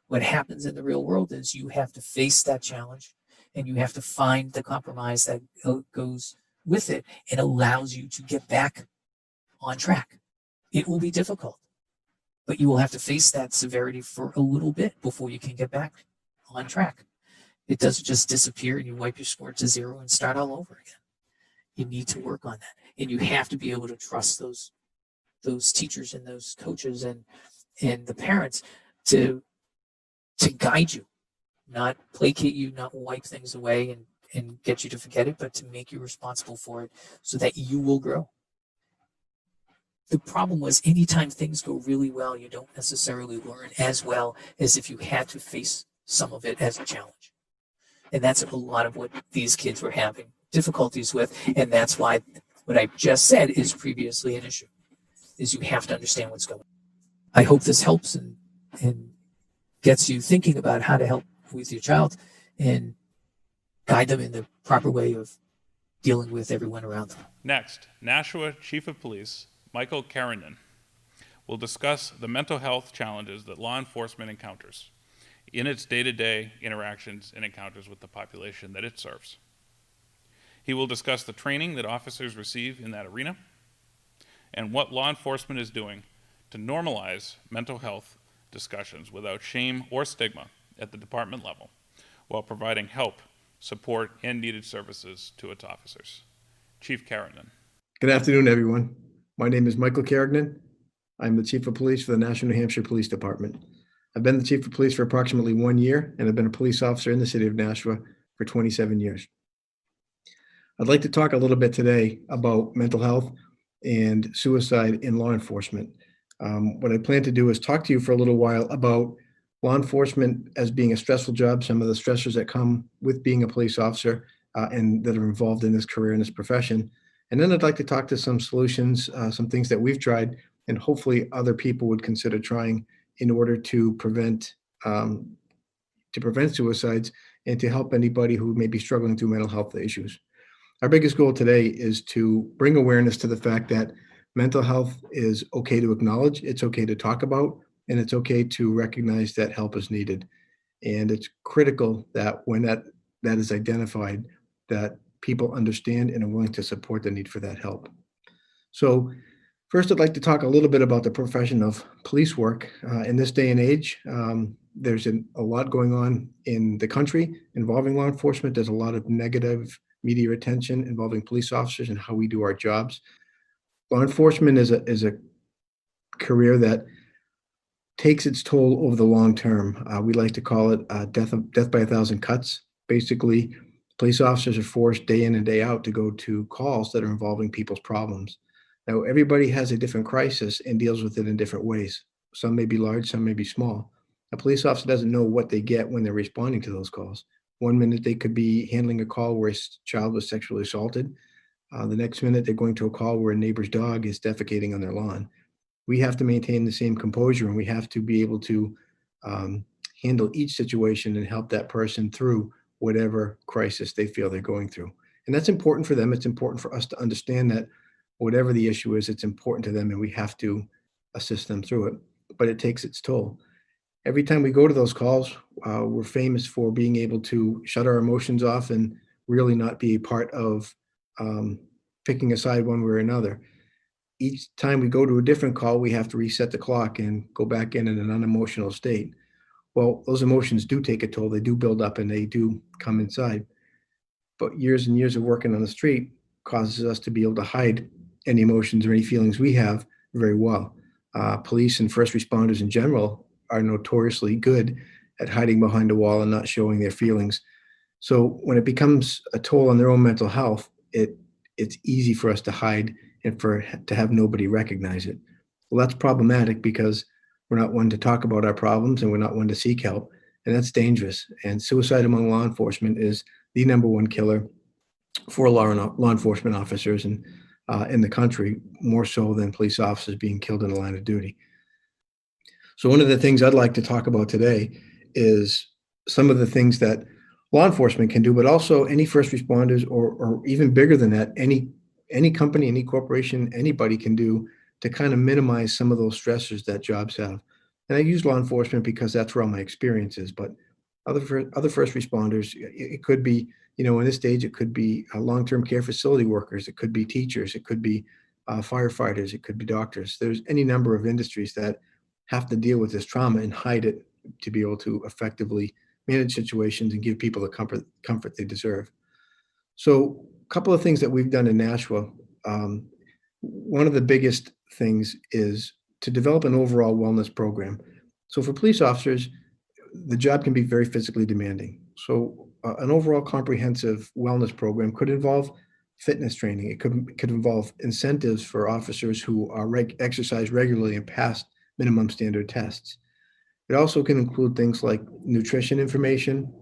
What happens in the real world is you have to face that challenge and you have to find the compromise that goes with it and allows you to get back on track. It will be difficult, but you will have to face that severity for a little bit before you can get back on track. It doesn't just disappear and you wipe your score to zero and start all over again. You need to work on that. And you have to be able to trust those teachers and those coaches and the parents to guide you, not placate you, not wipe things away and get you to forget it, but to make you responsible for it so that you will grow. The problem was anytime things go really well, you don't necessarily learn as well as if you had to face some of it as a challenge. And that's a lot of what these kids were having difficulties with. And that's why what I just said is previously an issue, is you have to understand what's going on. I hope this helps and gets you thinking about how to help with your child and guide them in the proper way of dealing with everyone around them. Next, Nashua Chief of Police Michael Carrinan will discuss the mental health challenges that law enforcement encounters in its day-to-day interactions and encounters with the population that it serves. He will discuss the training that officers receive in that arena and what law enforcement is doing to normalize mental health discussions without shame or stigma at the department level, while providing help, support, and needed services to its officers. Chief Carrinan. Good afternoon, everyone. My name is Michael Carrinan. I'm the Chief of Police for the National New Hampshire Police Department. I've been the chief of police for approximately 1 year, and I've been a police officer in the city of Nashua for 27 years. I'd like to talk a little bit today about mental health and suicide in law enforcement. What I plan to do is talk to you for a little while about law enforcement as being a stressful job, some of the stressors that come with being a police officer and that are involved in this career and this profession. And then I'd like to talk to some solutions, some things that we've tried and hopefully other people would consider trying in order to prevent suicides and to help anybody who may be struggling through mental health issues. Our biggest goal today is to bring awareness to the fact that mental health is okay to acknowledge, it's okay to talk about, and it's okay to recognize that help is needed. And it's critical that when that is identified, that people understand and are willing to support the need for that help. So first, I'd like to talk a little bit about the profession of police work. In this day and age, there's a lot going on in the country involving law enforcement. There's a lot of negative media attention involving police officers and how we do our jobs. Law enforcement is a career that takes its toll over the long term. We like to call it death by a thousand cuts. Basically, police officers are forced day in and day out to go to calls that are involving people's problems. Now, everybody has a different crisis and deals with it in different ways. Some may be large, some may be small. A police officer doesn't know what they get when they're responding to those calls. 1 minute they could be handling a call where a child was sexually assaulted. The next minute they're going to a call where a neighbor's dog is defecating on their lawn. We have to maintain the same composure, and we have to be able to handle each situation and help that person through whatever crisis they feel they're going through. And that's important for them. It's important for us to understand that whatever the issue is, it's important to them and we have to assist them through it, but it takes its toll. Every time we go to those calls, we're famous for being able to shut our emotions off and really not be a part of picking a side one way or another. Each time we go to a different call, we have to reset the clock and go back in an unemotional state. Well, those emotions do take a toll. They do build up and they do come inside. But years and years of working on the street causes us to be able to hide any emotions or any feelings we have very well. Police and first responders in general are notoriously good at hiding behind a wall and not showing their feelings. So when it becomes a toll on their own mental health, it's easy for us to hide and to have nobody recognize it. Well, that's problematic because we're not one to talk about our problems and we're not one to seek help, and that's dangerous. And suicide among law enforcement is the number one killer for law enforcement officers and in the country, more so than police officers being killed in the line of duty. So one of the things I'd like to talk about today is some of the things that law enforcement can do, but also any first responders or even bigger than that, any company, any corporation, anybody can do to kind of minimize some of those stressors that jobs have. And I use law enforcement because that's where all my experience is, but other first responders, it could be, in this stage, it could be long-term care facility workers, it could be teachers, it could be firefighters, it could be doctors. There's any number of industries that have to deal with this trauma and hide it to be able to effectively manage situations and give people the comfort they deserve. So a couple of things that we've done in Nashua. One of the biggest things is to develop an overall wellness program. So for police officers, the job can be very physically demanding. So an overall comprehensive wellness program could involve fitness training. It could involve incentives for officers who are exercise regularly and pass minimum standard tests. It also can include things like nutrition information,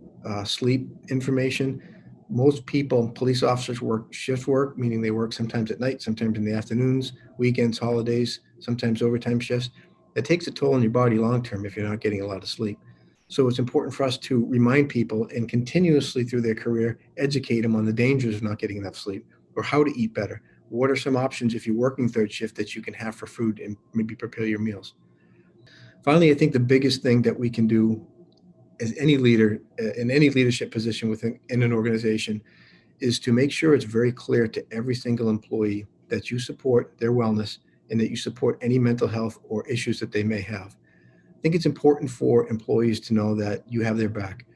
sleep information. Most people, police officers, work shift work, meaning they work sometimes at night, sometimes in the afternoons, weekends, holidays, sometimes overtime shifts. It takes a toll on your body long-term if you're not getting a lot of sleep. So it's important for us to remind people and continuously through their career, educate them on the dangers of not getting enough sleep or how to eat better. What are some options if you're working third shift that you can have for food and maybe prepare your meals? Finally, I think the biggest thing that we can do as any leader in any leadership position in an organization is to make sure it's very clear to every single employee that you support their wellness and that you support any mental health or issues that they may have. I think it's important for employees to know that you have their back.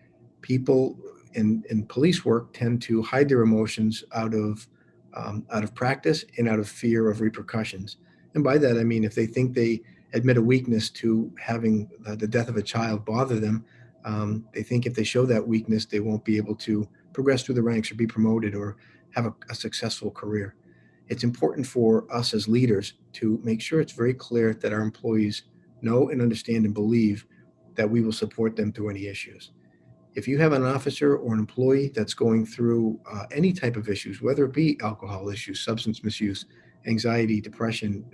People in police work tend to hide their emotions out of practice and out of fear of repercussions. And by that, I mean, if they think they admit a weakness to having the death of a child bother them. They think if they show that weakness, they won't be able to progress through the ranks or be promoted or have a successful career. It's important for us as leaders to make sure it's very clear that our employees know and understand and believe that we will support them through any issues. If you have an officer or an employee that's going through any type of issues, whether it be alcohol issues, substance misuse, anxiety, depression,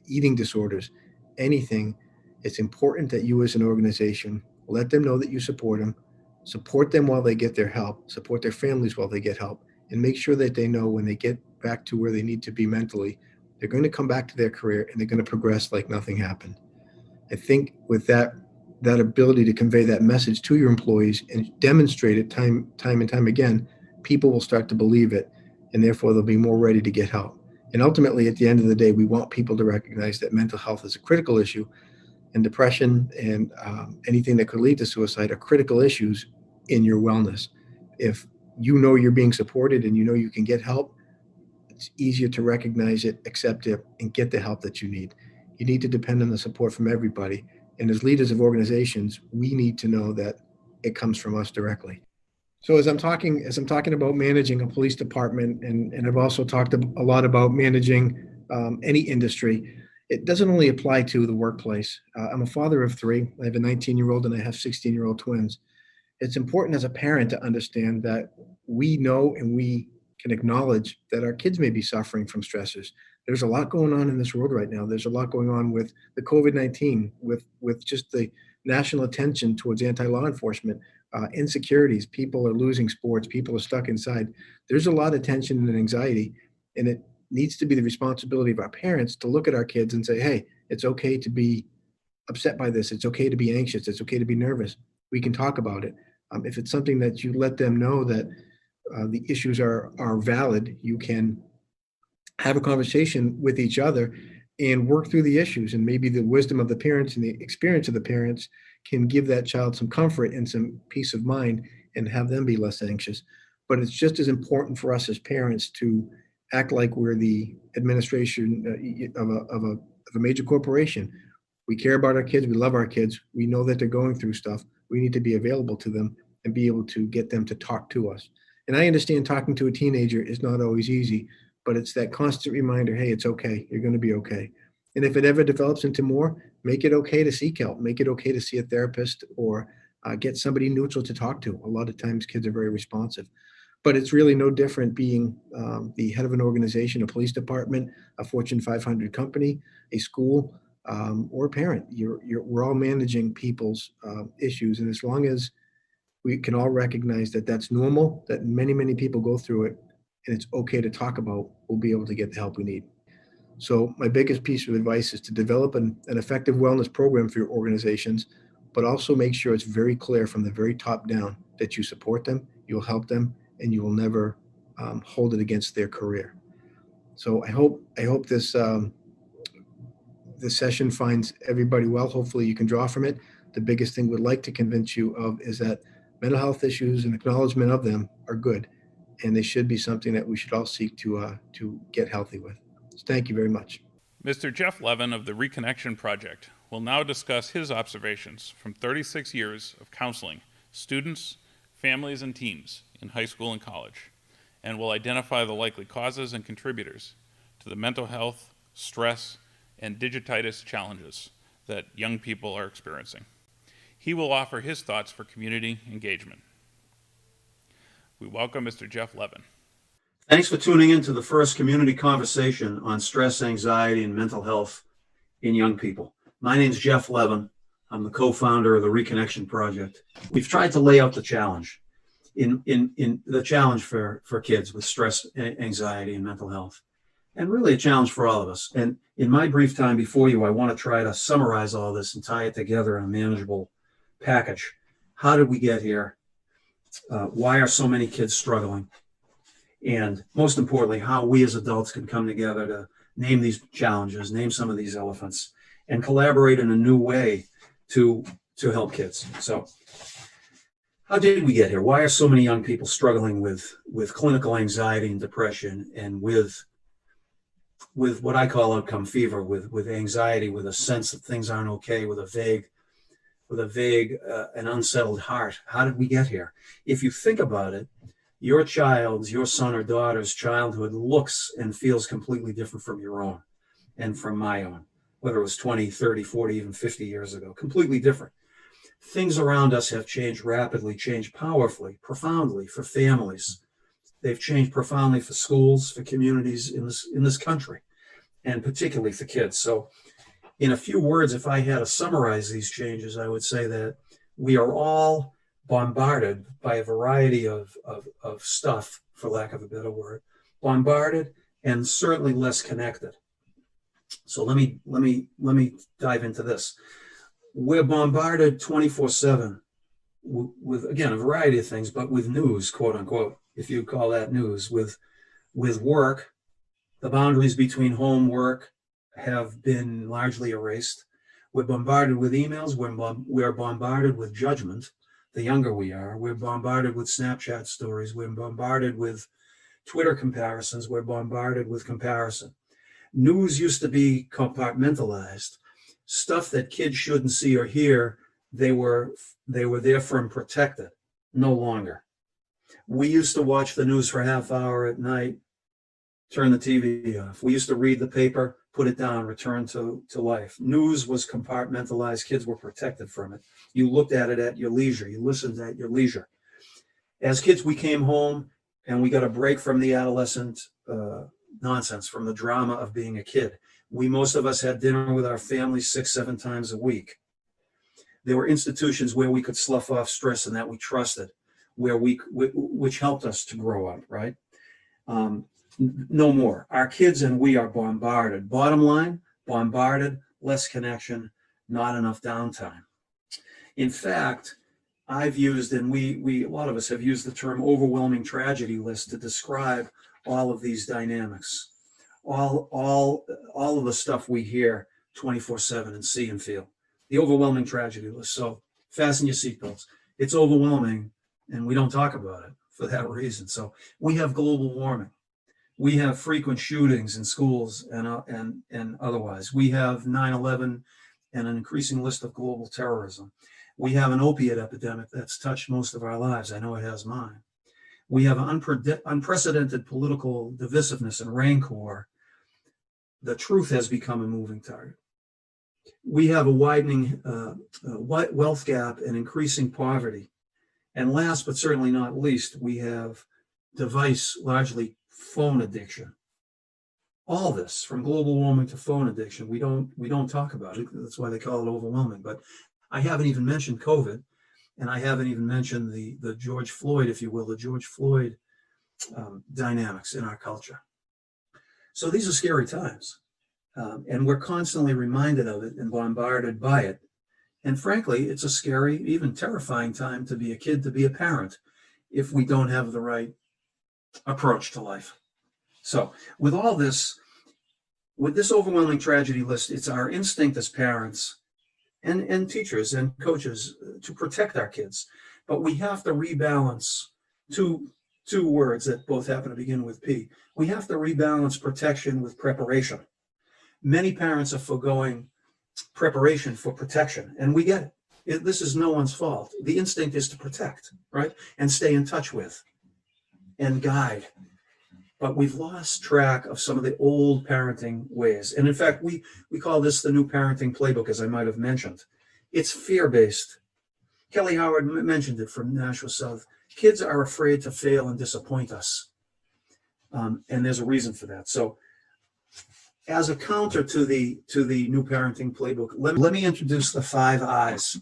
eating disorders, anything, it's important that you as an organization let them know that you support them while they get their help, support their families while they get help, and make sure that they know when they get back to where they need to be mentally, they're going to come back to their career and they're going to progress like nothing happened. I think with that ability to convey that message to your employees and demonstrate it time and time again, people will start to believe it, and therefore they'll be more ready to get help. And ultimately, at the end of the day, we want people to recognize that mental health is a critical issue, and depression and anything that could lead to suicide are critical issues in your wellness. If you know you're being supported and you know you can get help, it's easier to recognize it, accept it, and get the help that you need. You need to depend on the support from everybody. And as leaders of organizations, we need to know that it comes from us directly. So as I'm talking about managing a police department, and I've also talked a lot about managing any industry, it doesn't only apply to the workplace. I'm a father of 3. I have a 19-year-old and I have 16-year-old twins. It's important as a parent to understand that we know and we can acknowledge that our kids may be suffering from stressors. There's a lot going on in this world right now. There's a lot going on with the COVID-19, with just the national attention towards anti-law enforcement, insecurities. People are losing sports. People are stuck inside. There's a lot of tension and anxiety, and it needs to be the responsibility of our parents to look at our kids and say, hey, it's okay to be upset by this. It's okay to be anxious. It's okay to be nervous. We can talk about it. If it's something that you let them know that the issues are valid, you can have a conversation with each other and work through the issues. And maybe the wisdom of the parents and the experience of the parents can give that child some comfort and some peace of mind and have them be less anxious. But it's just as important for us as parents to act like we're the administration of a major corporation. We care about our kids. We love our kids. We know that they're going through stuff. We need to be available to them and be able to get them to talk to us. And I understand talking to a teenager is not always easy, but it's that constant reminder, hey, it's okay. You're going to be okay. And if it ever develops into more, make it okay to seek help. Make it okay to see a therapist or get somebody neutral to talk to. A lot of times kids are very responsive. But it's really no different being the head of an organization, a police department, a Fortune 500 company, a school, or a parent. We're all managing people's issues. And as long as we can all recognize that that's normal, that many, many people go through it, and it's okay to talk about, we'll be able to get the help we need. So my biggest piece of advice is to develop an effective wellness program for your organizations, but also make sure it's very clear from the very top down that you support them, you'll help them, and you will never hold it against their career. So I hope this this session finds everybody well. Hopefully you can draw from it. The biggest thing we'd like to convince you of is that mental health issues and acknowledgement of them are good, and they should be something that we should all seek to get healthy with. So thank you very much. Mr. Jeff Levin of the Reconnection Project will now discuss his observations from 36 years of counseling students, families, and teens in high school and college, and will identify the likely causes and contributors to the mental health, stress, and digititis challenges that young people are experiencing. He will offer his thoughts for community engagement. We welcome Mr. Jeff Levin. Thanks for tuning in to the first community conversation on stress, anxiety, and mental health in young people. My name is Jeff Levin. I'm the co-founder of the Reconnection Project. We've tried to lay out the challenge in the challenge for kids with stress, anxiety, and mental health, and really a challenge for all of us. And in my brief time before you, I want to try to summarize all this and tie it together in a manageable package. How did we get here? Why are so many kids struggling? And most importantly, how we as adults can come together to name these challenges, name some of these elephants, and collaborate in a new way to help kids. So how did we get here? Why are so many young people struggling with clinical anxiety and depression and with with what I call outcome fever, with anxiety, with a sense that things aren't okay, with a vague and unsettled heart. How did we get here? If you think about it, your son or daughter's childhood looks and feels completely different from your own and from my own, whether it was 20, 30, 40, even 50 years ago, completely different. Things around us have changed rapidly, changed powerfully, profoundly for families. They've changed profoundly for schools, for communities in this country, and particularly for kids. So in a few words, if I had to summarize these changes, I would say that we are all bombarded by a variety of stuff, for lack of a better word, bombarded and certainly less connected. So let me dive into this. We're bombarded 24/7 with, again, a variety of things, but with news, quote unquote, if you call that news, with work. The boundaries between home work have been largely erased. We're bombarded with emails. We're bombarded with judgment. The younger we are, we're bombarded with Snapchat stories. We're bombarded with Twitter comparisons. We're bombarded with comparison. News used to be compartmentalized. Stuff that kids shouldn't see or hear, they were therefore protected. No longer. We used to watch the news for a half hour at night, turn the TV off. We used to read the paper, put it down, return to life. News was compartmentalized. Kids were protected from it. You looked at it at your leisure. You listened at your leisure. As kids, we came home and we got a break from the adolescent nonsense, from the drama of being a kid. Most of us had dinner with our families 6-7 times a week. There were institutions where we could slough off stress and that we trusted, which helped us to grow up, right? No more. Our kids and we are bombarded. Bottom line, bombarded, less connection, not enough downtime. In fact, I've used, and a lot of us have used the term overwhelming tragedy list to describe all of these dynamics, all of the stuff we hear 24/7 and see and feel. The overwhelming tragedy list. So fasten your seatbelts. It's overwhelming, and we don't talk about it for that reason. So we have global warming. We have frequent shootings in schools and otherwise. We have 9/11 and an increasing list of global terrorism. We have an opiate epidemic that's touched most of our lives. I know it has mine. We have unprecedented political divisiveness and rancor. The truth has become a moving target. We have a widening wealth gap and increasing poverty. And last but certainly not least, we have largely phone addiction. All this, from global warming to phone addiction, we don't talk about it. That's why they call it overwhelming. But I haven't even mentioned COVID, and I haven't even mentioned the George Floyd, if you will, the George Floyd dynamics in our culture. So these are scary times, and we're constantly reminded of it and bombarded by it. And frankly, it's a scary, even terrifying time to be a kid, to be a parent, if we don't have the right approach to life. So with all this, with this overwhelming tragedy list, it's our instinct as parents and teachers and coaches to protect our kids. But we have to rebalance two words that both happen to begin with P. We have to rebalance protection with preparation. Many parents are forgoing preparation for protection, and we get it. This is no one's fault. The instinct is to protect, right? And stay in touch with and guide. But we've lost track of some of the old parenting ways. And in fact, we call this the new parenting playbook, as I might have mentioned. It's fear-based. Kelly Howard mentioned it from Nashua South. Kids are afraid to fail and disappoint us. And there's a reason for that. So as a counter to the new parenting playbook, let me introduce the 5 I's,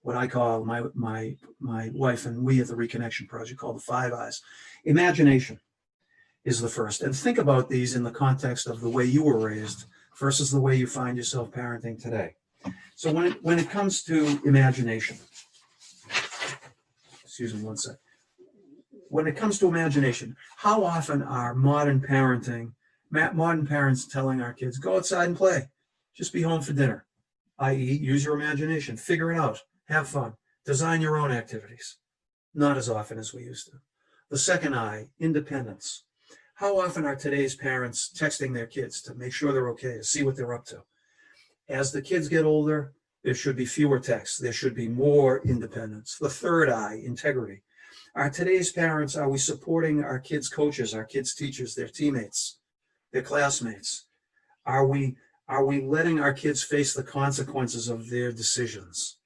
what I call my wife and we at the Reconnection Project call the 5 I's. Imagination is the first. And think about these in the context of the way you were raised versus the way you find yourself parenting today. So when it comes to imagination, excuse me one sec. When it comes to imagination, how often are modern parents telling our kids, go outside and play, just be home for dinner, i.e. use your imagination, figure it out, have fun, design your own activities? Not as often as we used to. The second I, independence. How often are today's parents texting their kids to make sure they're okay, to see what they're up to? As the kids get older, there should be fewer texts. There should be more independence. The third I, integrity. Are today's parents, are we supporting our kids' coaches, our kids' teachers, their teammates, their classmates? Are we letting our kids face the consequences of their decisions?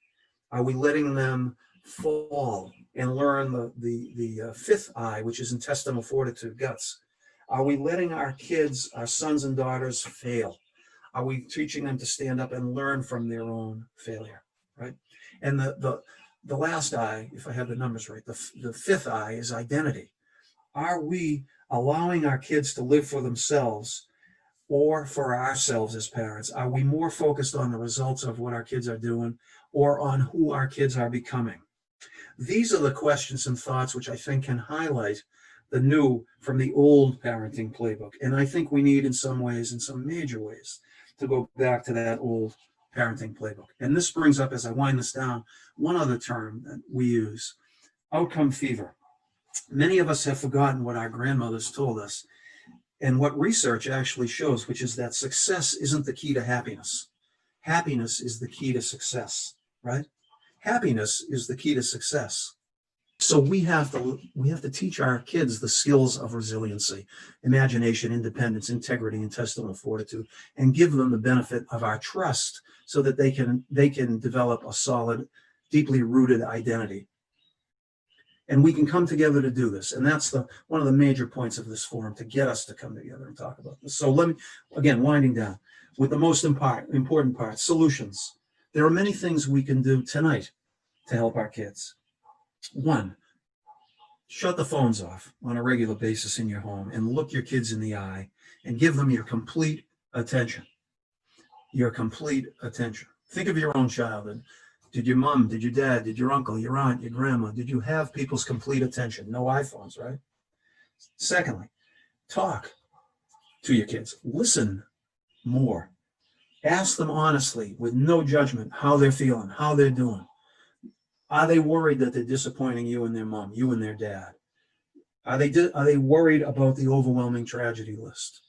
Are we letting them fall and learn the fifth I, which is intestinal fortitude, guts? Are we letting our kids, our sons and daughters, fail? Are we teaching them to stand up and learn from their own failure, right? And the last I, if I have the numbers right, the fifth I is identity. Are we allowing our kids to live for themselves or for ourselves as parents? Are we more focused on the results of what our kids are doing or on who our kids are becoming? These are the questions and thoughts which I think can highlight the new from the old parenting playbook. And I think we need in some ways, in some major ways, to go back to that old parenting playbook. And this brings up, as I wind this down, one other term that we use, outcome fever. Many of us have forgotten what our grandmothers told us and what research actually shows, which is that success isn't the key to happiness. Happiness is the key to success, right? Happiness is the key to success. So we have to teach our kids the skills of resiliency, imagination, independence, integrity, intestinal fortitude, and give them the benefit of our trust so that they can develop a solid, deeply rooted identity. And we can come together to do this. And that's one of the major points of this forum, to get us to come together and talk about this. So let me, again, winding down with the most important part, solutions. There are many things we can do tonight to help our kids. One, shut the phones off on a regular basis in your home and look your kids in the eye and give them your complete attention. Your complete attention. Think of your own childhood. Did your mom, did your dad, did your uncle, your aunt, your grandma, did you have people's complete attention? No iPhones, right? Secondly, talk to your kids. Listen more. Ask them honestly, with no judgment, how they're feeling, how they're doing. Are they worried that they're disappointing you and their mom, you and their dad? Are they worried about the overwhelming tragedy list?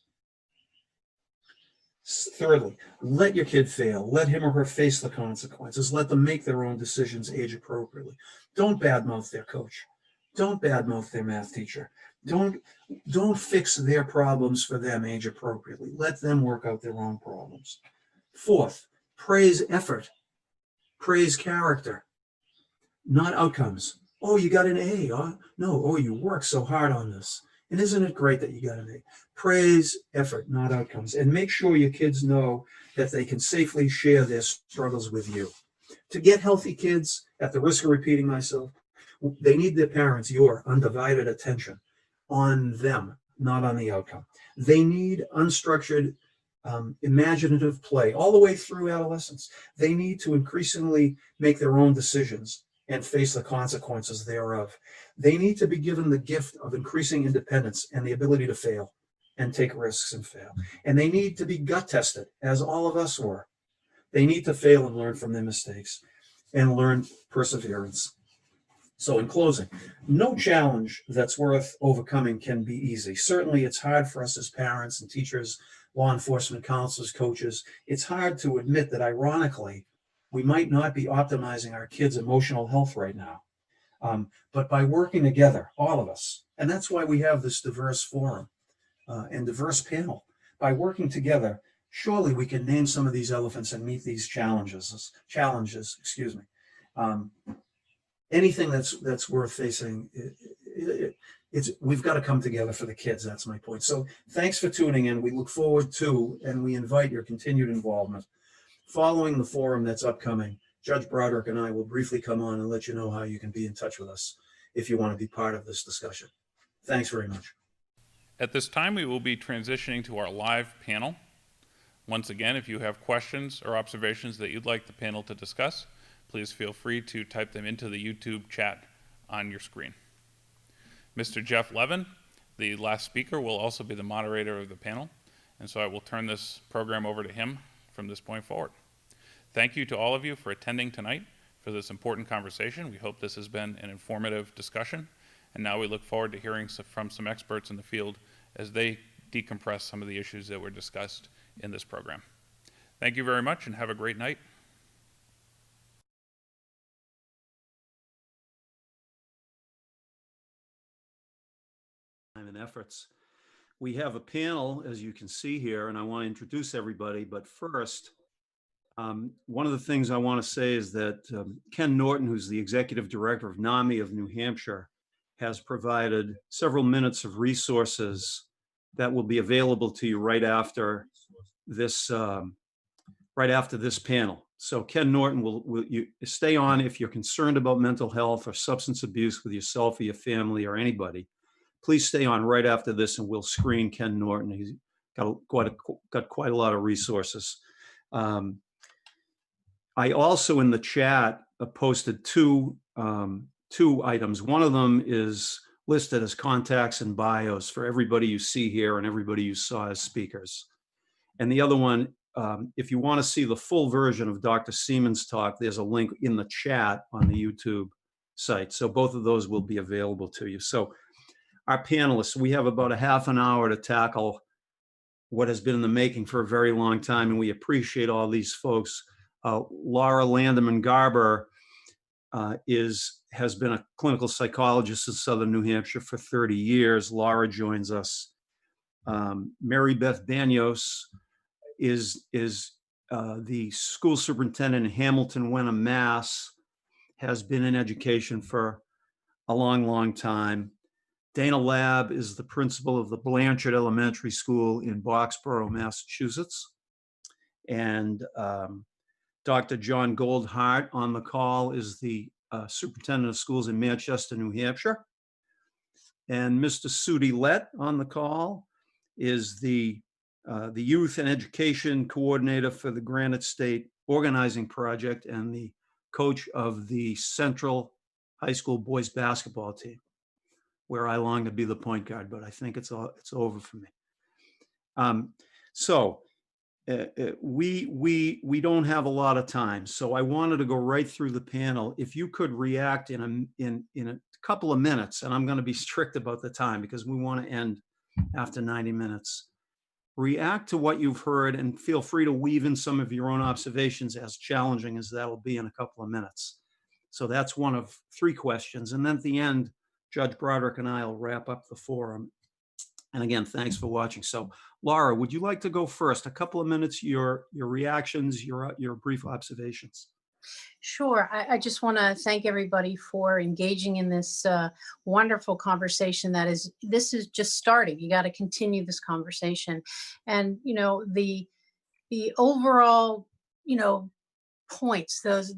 Thirdly, let your kid fail. Let him or her face the consequences. Let them make their own decisions age appropriately. Don't badmouth their coach. Don't badmouth their math teacher. Don't fix their problems for them age appropriately. Let them work out their own problems. Fourth, praise effort. Praise character, not outcomes. Oh, you got an A. No, you worked so hard on this. And isn't it great that you got an A? Praise effort, not outcomes. And make sure your kids know that they can safely share their struggles with you. To get healthy kids, at the risk of repeating myself, they need their parents, your undivided attention on them, not on the outcome. They need unstructured, imaginative play all the way through adolescence. They need to increasingly make their own decisions and face the consequences thereof. They need to be given the gift of increasing independence and the ability to fail and take risks and fail. And they need to be gut tested, as all of us were. They need to fail and learn from their mistakes and learn perseverance. So in closing, no challenge that's worth overcoming can be easy. Certainly it's hard for us as parents and teachers, law enforcement, counselors, coaches. It's hard to admit that, ironically, we might not be optimizing our kids' emotional health right now. But by working together, all of us, and that's why we have this diverse forum and diverse panel, by working together, surely we can name some of these elephants and meet these challenges. Anything that's worth facing, we've got to come together for the kids. That's my point. So thanks for tuning in. We look forward to, and we invite your continued involvement. Following the forum that's upcoming, Judge Broderick and I will briefly come on and let you know how you can be in touch with us if you want to be part of this discussion. Thanks very much. At this time, we will be transitioning to our live panel. Once again, if you have questions or observations that you'd like the panel to discuss, please feel free to type them into the YouTube chat on your screen. Mr. Jeff Levin, the last speaker, will also be the moderator of the panel, and so I will turn this program over to him from this point forward. Thank you to all of you for attending tonight for this important conversation. We hope this has been an informative discussion, and now we look forward to hearing from some experts in the field as they decompress some of the issues that were discussed in this program. Thank you very much and have a great night. And efforts. We have a panel, as you can see here, and I want to introduce everybody. But first, one of the things I want to say is that Ken Norton, who's the executive director of NAMI of New Hampshire, has provided several minutes of resources that will be available to you right after this panel. So Ken Norton will you stay on if you're concerned about mental health or substance abuse with yourself or your family or anybody. Please stay on right after this, and we'll screen Ken Norton. He's got quite a lot of resources. I also in the chat posted two items. One of them is listed as contacts and bios for everybody you see here and everybody you saw as speakers. And the other one, if you want to see the full version of Dr. Seaman's talk, there's a link in the chat on the YouTube site. So both of those will be available to you. So our panelists, we have about a half an hour to tackle what has been in the making for a very long time, and we appreciate all these folks. Laura Landerman Garber has been a clinical psychologist in Southern New Hampshire for 30 years. Laura joins us. Mary Beth Banyos is the school superintendent in Hamilton, Wenham, Mass. Has been in education for a long, long time. Dana Labb is the principal of the Blanchard Elementary School in Boxborough, Massachusetts. And Dr. John Goldhart on the call is the superintendent of schools in Manchester, New Hampshire. And Mr. Sudi Lett on the call is the youth and education coordinator for the Granite State Organizing Project and the coach of the Central High School boys basketball team, where I long to be the point guard, but I think it's over for me. We don't have a lot of time, so I wanted to go right through the panel. If you could react in a couple of minutes, and I'm going to be strict about the time because we want to end after 90 minutes. React to what you've heard and feel free to weave in some of your own observations, as challenging as that'll be in a couple of minutes. So that's one of 3 questions. And then at the end, Judge Broderick and I will wrap up the forum. And again, thanks for watching. So Laura, would you like to go first? A couple of minutes, your reactions, your brief observations. Sure. I just want to thank everybody for engaging in this wonderful conversation. This is just starting. You got to continue this conversation. And, the overall, points, those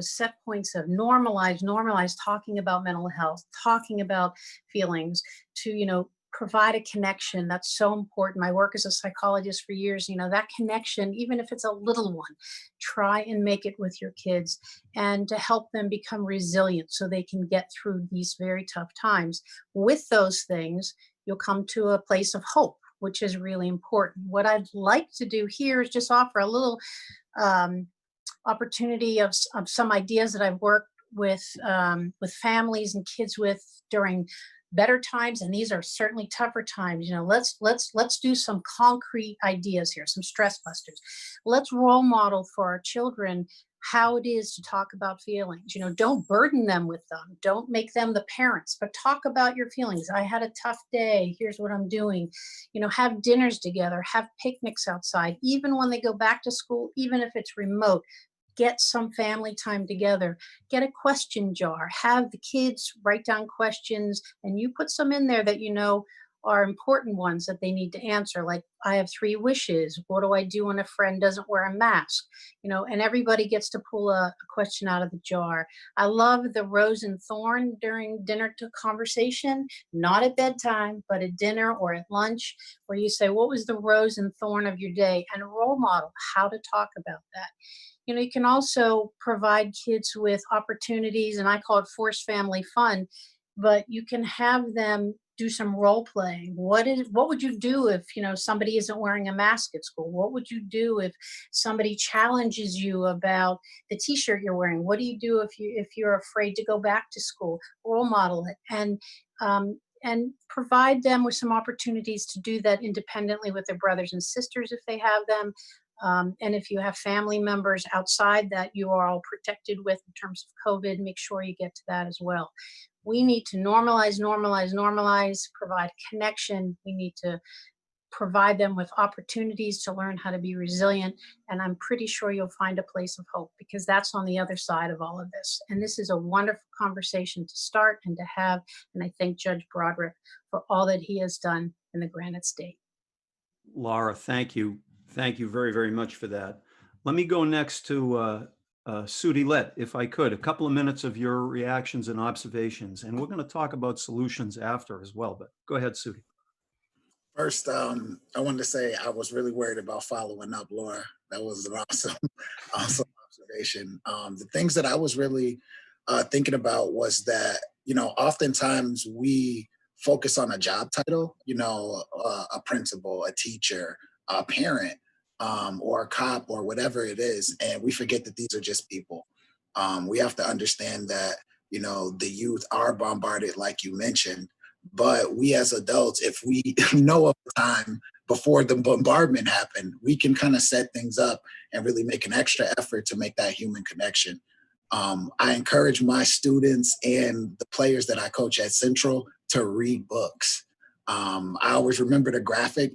set points of normalize talking about mental health, talking about feelings, to, provide a connection. That's so important. My work as a psychologist for years, that connection, even if it's a little one, try and make it with your kids and to help them become resilient so they can get through these very tough times. With those things, you'll come to a place of hope, which is really important. What I'd like to do here is just offer a little opportunity of some ideas that I've worked with families and kids with during better times, and these are certainly tougher times. Let's do some concrete ideas here, some stress busters. Let's role model for our children how it is to talk about feelings. Don't burden them with them. Don't make them the parents, but talk about your feelings. I had a tough day. Here's what I'm doing. Have dinners together, have picnics outside, even when they go back to school, even if it's remote. Get some family time together, get a question jar, have the kids write down questions, and you put some in there that are important ones that they need to answer. Like, I have 3 wishes. What do I do when a friend doesn't wear a mask? And everybody gets to pull a question out of the jar. I love the rose and thorn during dinner conversation, not at bedtime, but at dinner or at lunch, where you say, what was the rose and thorn of your day? And role model how to talk about that. You can also provide kids with opportunities, and I call it forced family fun, but you can have them do some role playing. What would you do if, somebody isn't wearing a mask at school? What would you do if somebody challenges you about the t-shirt you're wearing? What do you do if you're afraid to go back to school? Role model it. And and provide them with some opportunities to do that independently with their brothers and sisters if they have them. And if you have family members outside that you are all protected with in terms of COVID, make sure you get to that as well. We need to normalize, provide connection. We need to provide them with opportunities to learn how to be resilient. And I'm pretty sure you'll find a place of hope, because that's on the other side of all of this. And this is a wonderful conversation to start and to have. And I thank Judge Broderick for all that he has done in the Granite State. Laura, thank you. Thank you very, very much for that. Let me go next to Sudi Lett, if I could. A couple of minutes of your reactions and observations, and we're going to talk about solutions after as well. But go ahead, Sudi. First, I wanted to say I was really worried about following up, Laura. That was an awesome observation. The things that I was really thinking about was that, oftentimes we focus on a job title, a principal, a teacher, a parent, or a cop, or whatever it is, and we forget that these are just people. We have to understand that, the youth are bombarded, like you mentioned, but we as adults, if we know of the time before the bombardment happened, we can kind of set things up and really make an extra effort to make that human connection. I encourage my students and the players that I coach at Central to read books. I always remember the graphic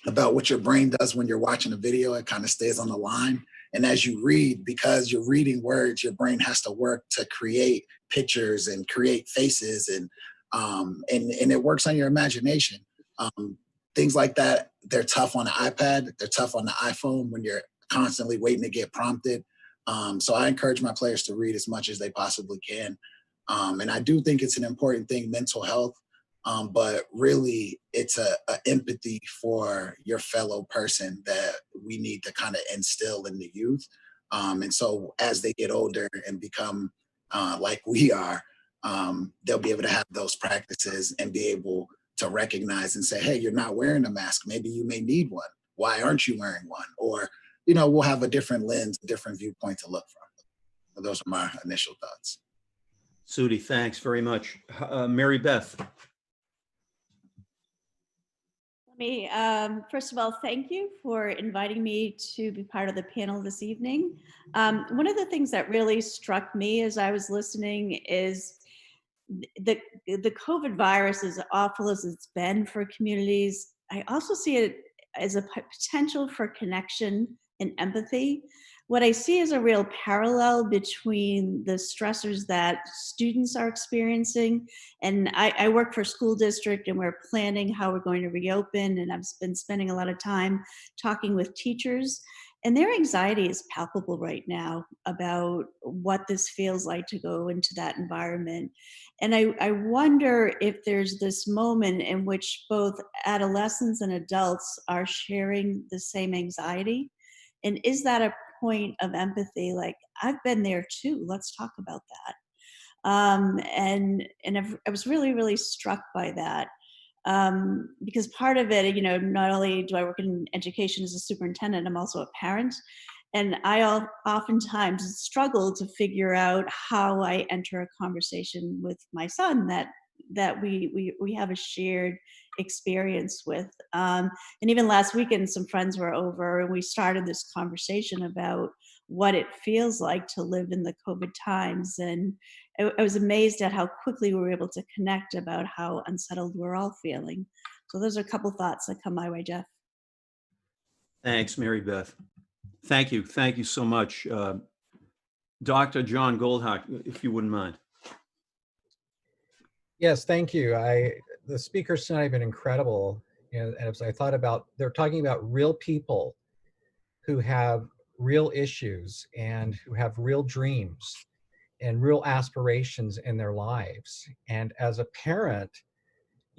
about what your brain does when you're watching a video. It kind of stays on the line. And as you read, because you're reading words, your brain has to work to create pictures and create faces, and it works on your imagination. Things like that, they're tough on the iPad, they're tough on the iPhone when you're constantly waiting to get prompted. So I encourage my players to read as much as they possibly can. And I do think it's an important thing, mental health, but really it's a empathy for your fellow person that we need to kind of instill in the youth. And so as they get older and become like we are, they'll be able to have those practices and be able to recognize and say, hey, you're not wearing a mask. Maybe you may need one. Why aren't you wearing one? Or, we'll have a different lens, a different viewpoint to look from. Those are my initial thoughts. Sudi, thanks very much. Mary Beth. First of all, thank you for inviting me to be part of the panel this evening. One of the things that really struck me as I was listening is the COVID virus, as awful as it's been for communities, I also see it as a potential for connection and empathy. What I see is a real parallel between the stressors that students are experiencing. And I work for a school district, and we're planning how we're going to reopen. And I've been spending a lot of time talking with teachers. And their anxiety is palpable right now about what this feels like to go into that environment. And I wonder if there's this moment in which both adolescents and adults are sharing the same anxiety. And is that a point of empathy? Like, I've been there too, let's talk about that. And I was really, really struck by that. Because part of it, not only do I work in education as a superintendent, I'm also a parent. And I oftentimes struggle to figure out how I enter a conversation with my son that we have a shared experience with. And even last weekend, some friends were over, and we started this conversation about what it feels like to live in the COVID times. And I was amazed at how quickly we were able to connect about how unsettled we're all feeling. So those are a couple thoughts that come my way, Jeff. Thanks, Mary Beth. Thank you. Thank you so much. Dr. John Goldhart, if you wouldn't mind. Yes, thank you. The speakers tonight have been incredible. And as I thought about, they're talking about real people who have real issues and who have real dreams and real aspirations in their lives. And as a parent,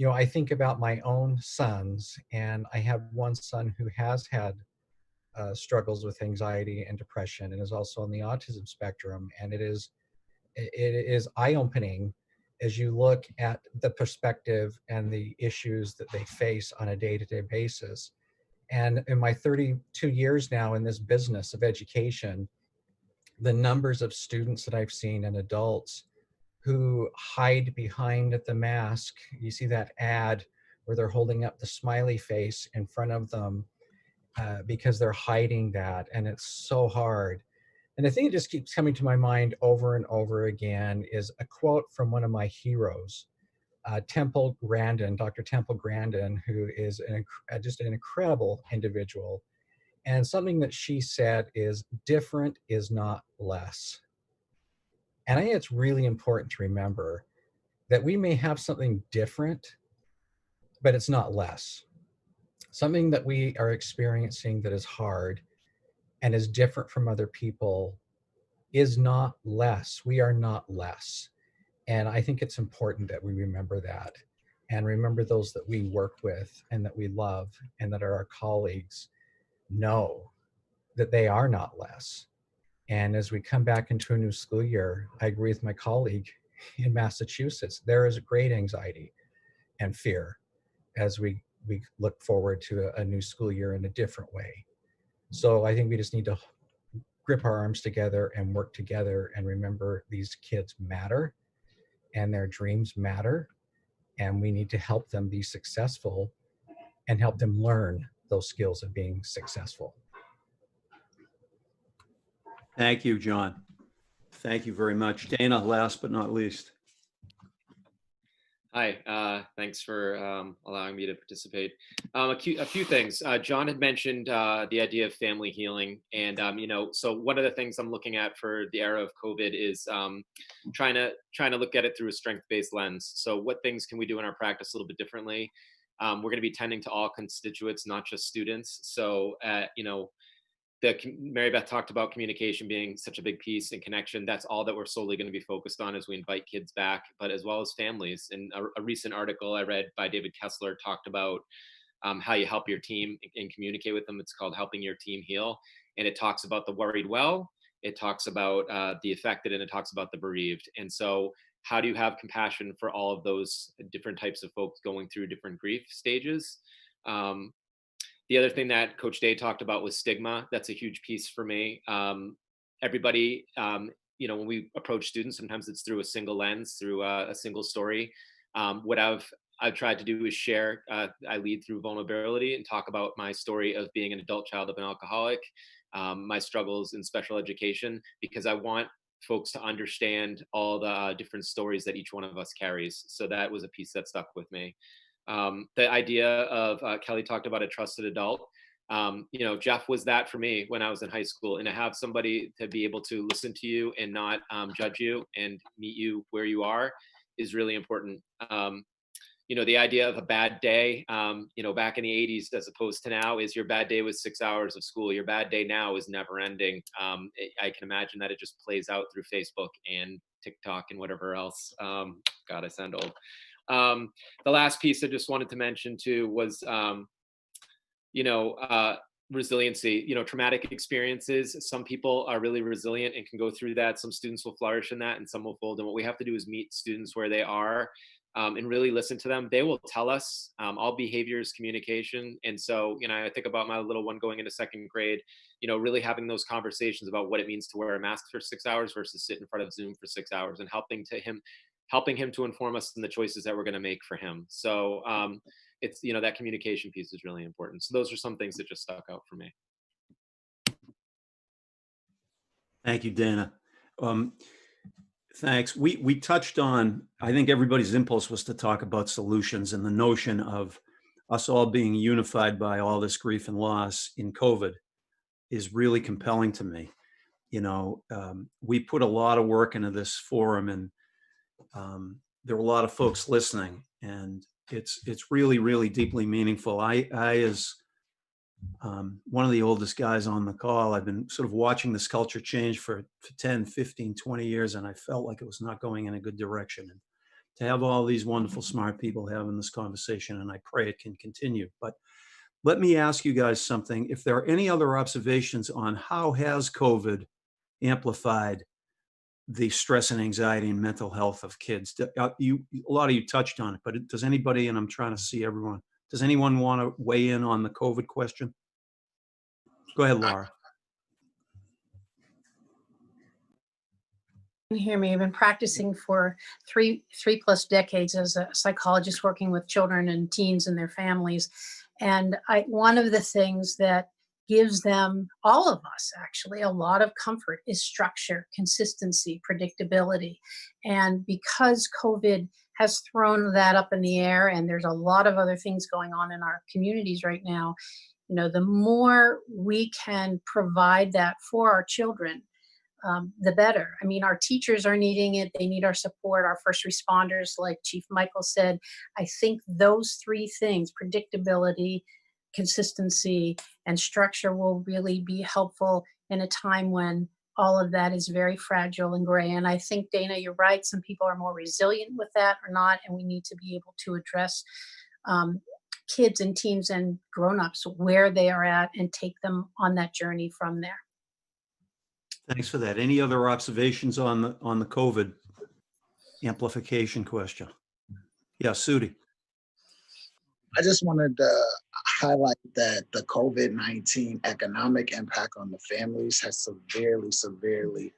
I think about my own sons, and I have one son who has had struggles with anxiety and depression, and is also on the autism spectrum. And it is eye-opening as you look at the perspective and the issues that they face on a day-to-day basis. And in my 32 years now in this business of education, the numbers of students that I've seen and adults who hide behind the mask. You see that ad where they're holding up the smiley face in front of them because they're hiding that, and it's so hard. And the thing that just keeps coming to my mind over and over again is a quote from one of my heroes, Temple Grandin, Dr. Temple Grandin, who is just an incredible individual. And something that she said is, different is not less. And I think it's really important to remember that we may have something different, but it's not less. Something that we are experiencing that is hard and is different from other people is not less. We are not less. And I think it's important that we remember that, and remember those that we work with and that we love and that are our colleagues, know that they are not less. And as we come back into a new school year, I agree with my colleague in Massachusetts, there is great anxiety and fear as we look forward to a new school year in a different way. So I think we just need to grip our arms together and work together and remember these kids matter and their dreams matter, and we need to help them be successful and help them learn those skills of being successful. Thank you, John. Thank you very much. Dana, last but not least. Hi, thanks for allowing me to participate. A few things. John had mentioned the idea of family healing, and so one of the things I'm looking at for the era of COVID is trying to look at it through a strength-based lens. So, what things can we do in our practice a little bit differently? We're going to be tending to all constituents, not just students. So, Mary Beth talked about communication being such a big piece and connection. That's all that we're solely going to be focused on as we invite kids back, but as well as families. And a recent article I read by David Kessler talked about how you help your team and communicate with them. It's called Helping Your Team Heal. And it talks about the worried well, it talks about the affected, and it talks about the bereaved. And so how do you have compassion for all of those different types of folks going through different grief stages? The other thing that Coach Day talked about was stigma. That's a huge piece for me. Everybody, when we approach students, sometimes it's through a single lens, through a single story. What I've tried to do is share. I lead through vulnerability and talk about my story of being an adult child of an alcoholic, my struggles in special education, because I want folks to understand all the different stories that each one of us carries. So that was a piece that stuck with me. The idea of Kelly talked about a trusted adult. Jeff was that for me when I was in high school, and to have somebody to be able to listen to you and not judge you and meet you where you are is really important. The idea of a bad day, back in the 80s as opposed to now, is your bad day was 6 hours of school. Your bad day now is never ending. I can imagine that it just plays out through Facebook and TikTok and whatever else. God, I sound old. The last piece I just wanted to mention too was, resiliency. Traumatic experiences. Some people are really resilient and can go through that. Some students will flourish in that, and some will fold. And what we have to do is meet students where they are, and really listen to them. They will tell us. All behavior is communication, and so I think about my little one going into second grade. Really having those conversations about what it means to wear a mask for 6 hours versus sit in front of Zoom for 6 hours, and helping him to inform us in the choices that we're going to make for him. So it's, that communication piece is really important. So those are some things that just stuck out for me. Thank you, Dana. Thanks. We touched on, I think everybody's impulse was to talk about solutions, and the notion of us all being unified by all this grief and loss in COVID is really compelling to me. We put a lot of work into this forum, and there were a lot of folks listening, and it's really, really deeply meaningful. I as one of the oldest guys on the call, I've been sort of watching this culture change for 10, 15, 20 years, and I felt like it was not going in a good direction. And to have all these wonderful, smart people having this conversation, and I pray it can continue. But let me ask you guys something. If there are any other observations on how has COVID amplified the stress and anxiety and mental health of kids? A lot of you touched on it, but does anybody, and I'm trying to see everyone, does anyone want to weigh in on the COVID question? Go ahead, Laura. You hear me. I've been practicing for three plus decades as a psychologist working with children and teens and their families. And one of the things that gives them, all of us actually, a lot of comfort is structure, consistency, predictability. And because COVID has thrown that up in the air, and there's a lot of other things going on in our communities right now, the more we can provide that for our children, the better. I mean, our teachers are needing it. They need our support. Our first responders, like Chief Michael said, I think those three things, predictability, consistency, and structure, will really be helpful in a time when all of that is very fragile and gray. And I think, Dana, you're right. Some people are more resilient with that or not. And we need to be able to address kids and teens and grownups where they are at and take them on that journey from there. Thanks for that. Any other observations on the COVID amplification question? Yeah, Sudi. I just wanted to highlight that the COVID-19 economic impact on the families has severely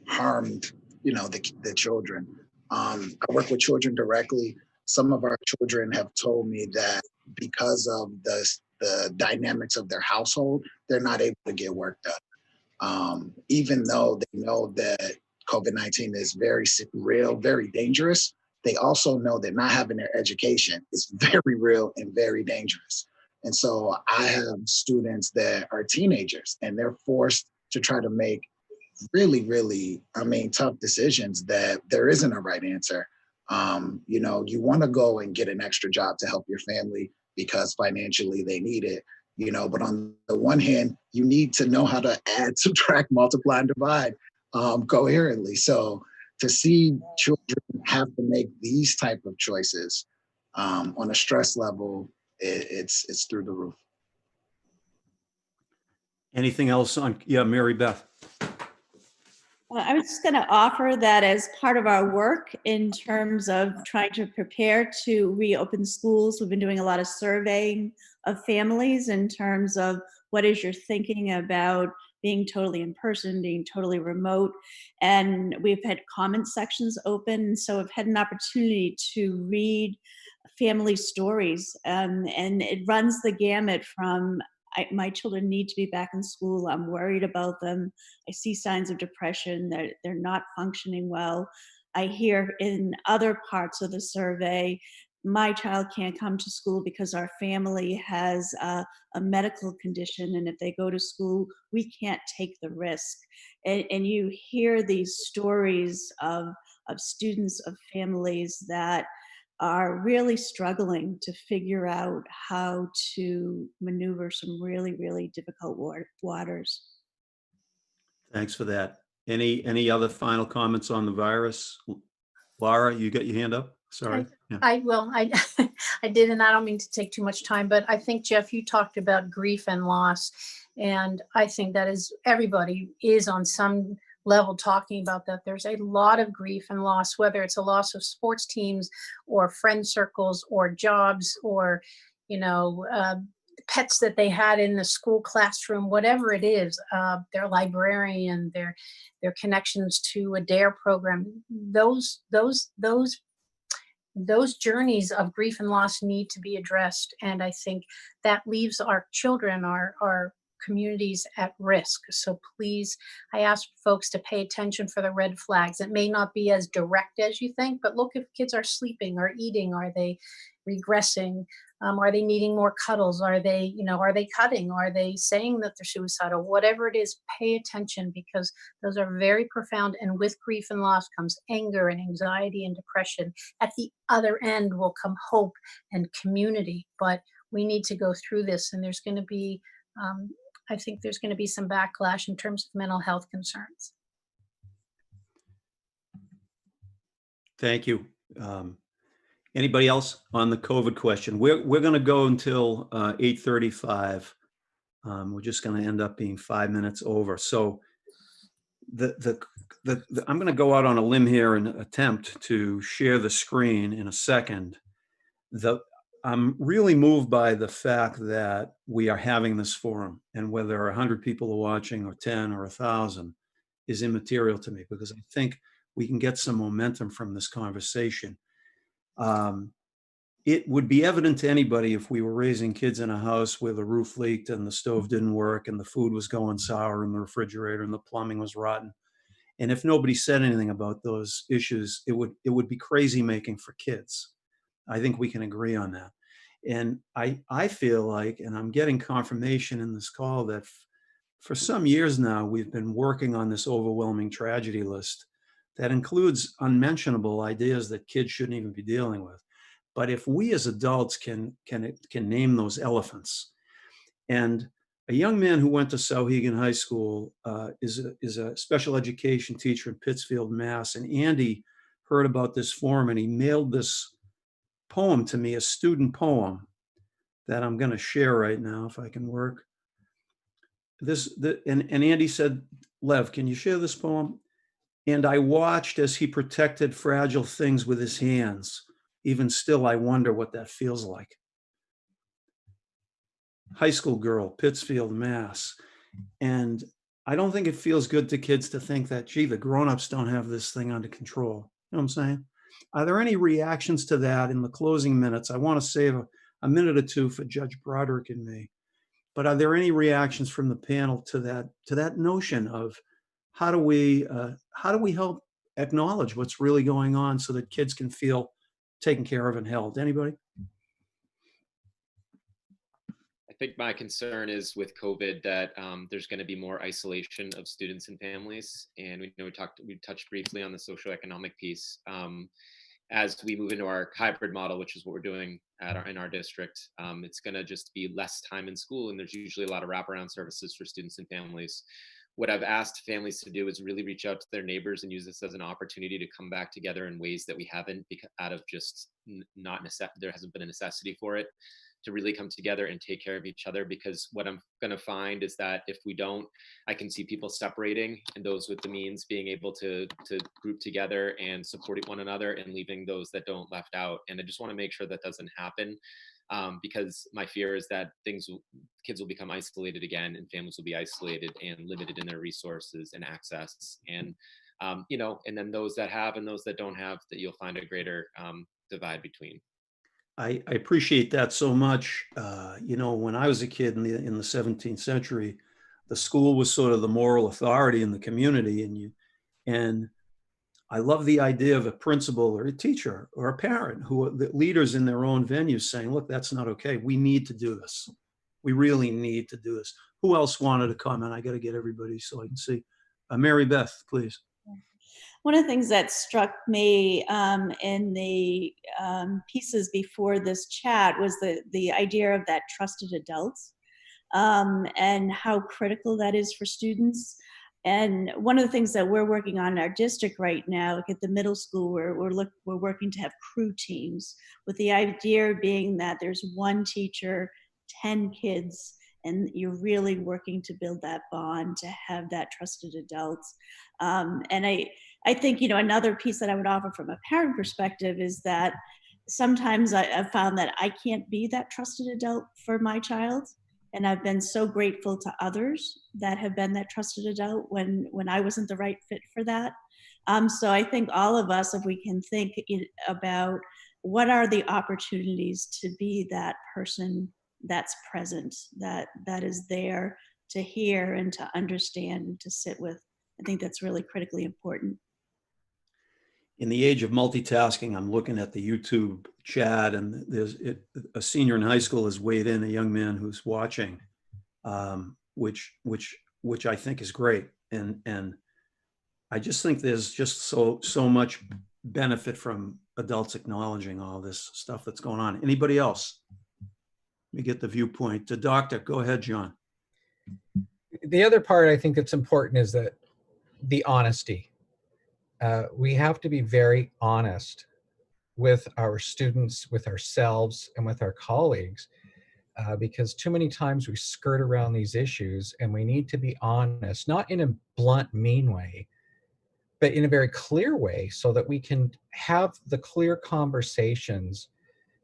harmed, the children. I work with children directly. Some of our children have told me that because of the dynamics of their household, they're not able to get work done. Even though they know that COVID-19 is very real, very dangerous, they also know that not having their education is very real and very dangerous. And so I have students that are teenagers and they're forced to try to make really, tough decisions that there isn't a right answer. You want to go and get an extra job to help your family because financially they need it, but on the one hand, you need to know how to add, subtract, multiply, and divide coherently. So to see children have to make these type of choices on a stress level, it's through the roof. Anything else on, Mary Beth? I was just going to offer that as part of our work in terms of trying to prepare to reopen schools. We've been doing a lot of surveying of families in terms of what is your thinking about being totally in person, being totally remote. And we've had comment sections open. So I've had an opportunity to read family stories. And it runs the gamut from, my children need to be back in school. I'm worried about them. I see signs of depression. They're not functioning well. I hear in other parts of the survey, my child can't come to school because our family has a medical condition, and if they go to school, we can't take the risk. And you hear these stories of students, of families that are really struggling to figure out how to maneuver some really difficult waters. Thanks for that. Any other final comments on the virus? Laura, you got your hand up? Sorry. I did, and I don't mean to take too much time, but I think, Jeff, you talked about grief and loss. And I think that everybody is on some level talking about that. There's a lot of grief and loss, whether it's a loss of sports teams or friend circles or jobs or, pets that they had in the school classroom, whatever it is, their librarian, their connections to a DARE program. Those journeys of grief and loss need to be addressed. And I think that leaves our children, our communities at risk. So please, I ask folks to pay attention for the red flags. It may not be as direct as you think, but look if kids are sleeping or eating. Are they regressing? Are they needing more cuddles? Are they cutting? Are they saying that they're suicidal? Whatever it is, pay attention, because those are very profound. And with grief and loss comes anger and anxiety and depression. At the other end will come hope and community. But we need to go through this, and there's going to be, I think there's going to be some backlash in terms of mental health concerns. Thank you. Anybody else on the COVID question? We're going to go until 8:35. We're just going to end up being 5 minutes over. So I'm going to go out on a limb here and attempt to share the screen in a second. I'm really moved by the fact that we are having this forum, and whether 100 people are watching or 10 or 1,000, is immaterial to me, because I think we can get some momentum from this conversation. It would be evident to anybody if we were raising kids in a house where the roof leaked and the stove didn't work and the food was going sour in the refrigerator and the plumbing was rotten. And if nobody said anything about those issues, it would be crazy making for kids. I think we can agree on that. And I feel like, and I'm getting confirmation in this call, that for some years now, we've been working on this overwhelming tragedy list that includes unmentionable ideas that kids shouldn't even be dealing with. But if we as adults can name those elephants, and a young man who went to Sauhegan High School is a special education teacher in Pittsfield, Mass. And Andy heard about this forum and he mailed this poem to me, a student poem that I'm going to share right now, if I can work. And Andy said, "Lev, can you share this poem?" And I watched as he protected fragile things with his hands. Even still, I wonder what that feels like. High school girl, Pittsfield, Mass. And I don't think it feels good to kids to think that, gee, the grown-ups don't have this thing under control. You know what I'm saying? Are there any reactions to that in the closing minutes? I want to save a minute or two for Judge Broderick and me. But are there any reactions from the panel to that notion of how do we help acknowledge what's really going on so that kids can feel taken care of and held? Anybody? I think my concern is with COVID that there's going to be more isolation of students and families, and we touched briefly on the socioeconomic piece. As we move into our hybrid model, which is what we're doing in our district, it's going to just be less time in school, and there's usually a lot of wraparound services for students and families. What I've asked families to do is really reach out to their neighbors and use this as an opportunity to come back together in ways that we haven't, out of just there hasn't been a necessity for it, to really come together and take care of each other. Because what I'm going to find is that if we don't, I can see people separating, and those with the means being able to group together and support one another, and leaving those that don't left out. And I just want to make sure that doesn't happen, because my fear is that kids will become isolated again, and families will be isolated and limited in their resources and access. And and then those that have and those that don't have, that you'll find a greater divide between. I appreciate that so much. When I was a kid in the 17th century, the school was sort of the moral authority in the community, and I love the idea of a principal or a teacher or a parent who are the leaders in their own venues saying, "Look, that's not okay. We need to do this. We really need to do this." Who else wanted to comment? I got to get everybody so I can see. Mary Beth, please. One of the things that struck me in the pieces before this chat was the idea of that trusted adults and how critical that is for students. And one of the things that we're working on in our district right now, like at the middle school, we're working to have crew teams, with the idea being that there's one teacher, 10 kids, and you're really working to build that bond, to have that trusted adults. And I think, another piece that I would offer from a parent perspective is that sometimes I've found that I can't be that trusted adult for my child. And I've been so grateful to others that have been that trusted adult when I wasn't the right fit for that. So I think all of us, if we can think about what are the opportunities to be that person that's present, that is there to hear and to understand and to sit with, I think that's really critically important. In the age of multitasking, I'm looking at the YouTube chat, and a senior in high school has weighed in, a young man who's watching, which I think is great. And I just think there's just so much benefit from adults acknowledging all this stuff that's going on. Anybody else? Let me get the viewpoint. The doctor, go ahead, John. The other part I think that's important is that the honesty. We have to be very honest with our students, with ourselves, and with our colleagues, because too many times we skirt around these issues, and we need to be honest, not in a blunt, mean way, but in a very clear way, so that we can have the clear conversations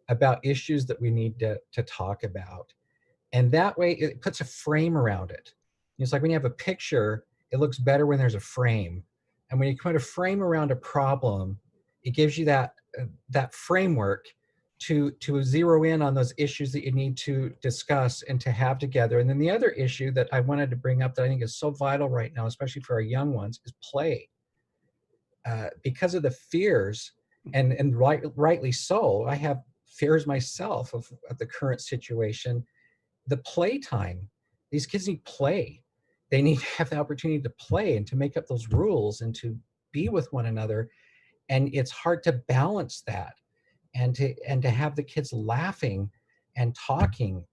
about issues that we need to talk about. And that way it puts a frame around it. It's like when you have a picture it looks better when there's a frame. And when you put a frame around a problem, it gives you that framework to zero in on those issues that you need to discuss and to have together. And then the other issue that I wanted to bring up that I think is so vital right now, especially for our young ones, is play. Because of the fears, and rightly so, I have fears myself of the current situation. The playtime, these kids need play. They need to have the opportunity to play and to make up those rules and to be with one another. And it's hard to balance that and to have the kids laughing and talking.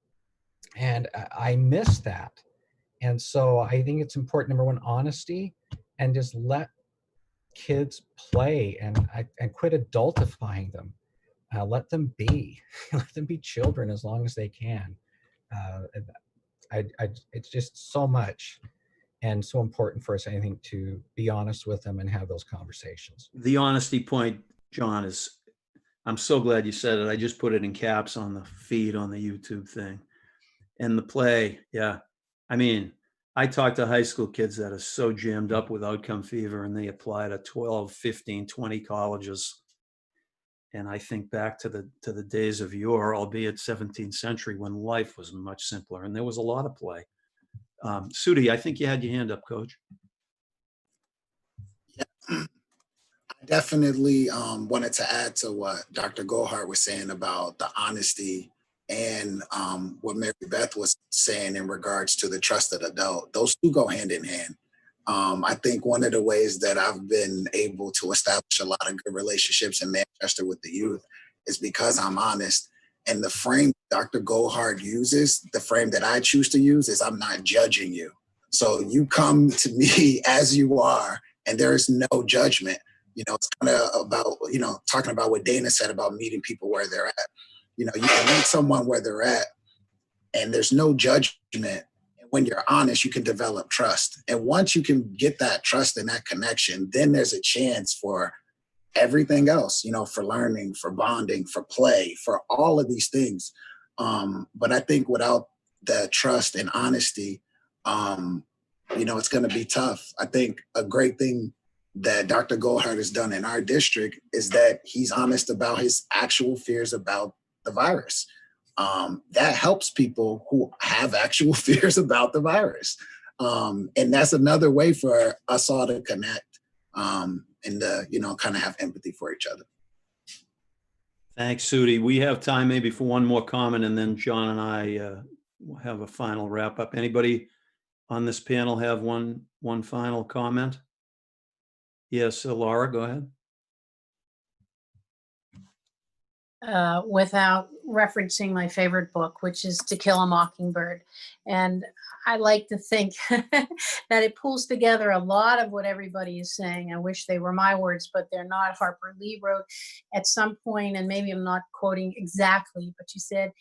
And I miss that. And so I think it's important, number one, honesty, and just let kids play and quit adultifying them. Let them be, let them be children as long as they can. It's just so much and so important for us, I think, to be honest with them and have those conversations. The honesty point, John, is, I'm so glad you said it. I just put it in caps on the feed on the YouTube thing. And the play, yeah. I mean, I talk to high school kids that are so jammed up with outcome fever, and they apply to 12, 15, 20 colleges. And I think back to the days of yore, albeit 17th century, when life was much simpler and there was a lot of play. Sudi, I think you had your hand up, Coach. I definitely wanted to add to what Dr. Gohart was saying about the honesty and what Mary Beth was saying in regards to the trusted adult. Those two go hand in hand. I think one of the ways that I've been able to establish a lot of good relationships in Manchester with the youth is because I'm honest. And the frame Dr. Gohart uses, the frame that I choose to use, is I'm not judging you. So you come to me as you are, and there is no judgment. You know, it's kind of about, you know, talking about what Dana said about meeting people where they're at. You know, you can meet someone where they're at, and there's no judgment. When you're honest, you can develop trust. And once you can get that trust and that connection, then there's a chance for everything else, you know, for learning, for bonding, for play, for all of these things. But I think without the trust and honesty, you know, it's going to be tough. I think a great thing that Dr. Gohart has done in our district is that he's honest about his actual fears about the virus. That helps people who have actual fears about the virus. And that's another way for us all to connect and, you know, kind of have empathy for each other. Thanks, Sudi. We have time maybe for one more comment, and then John and I will have a final wrap up. Anybody on this panel have one final comment? Yes, Laura, go ahead. Without referencing my favorite book, which is To Kill a Mockingbird. And I like to think that it pulls together a lot of what everybody is saying. I wish they were my words, but they're not. Harper Lee wrote at some point, and maybe I'm not quoting exactly, but she said,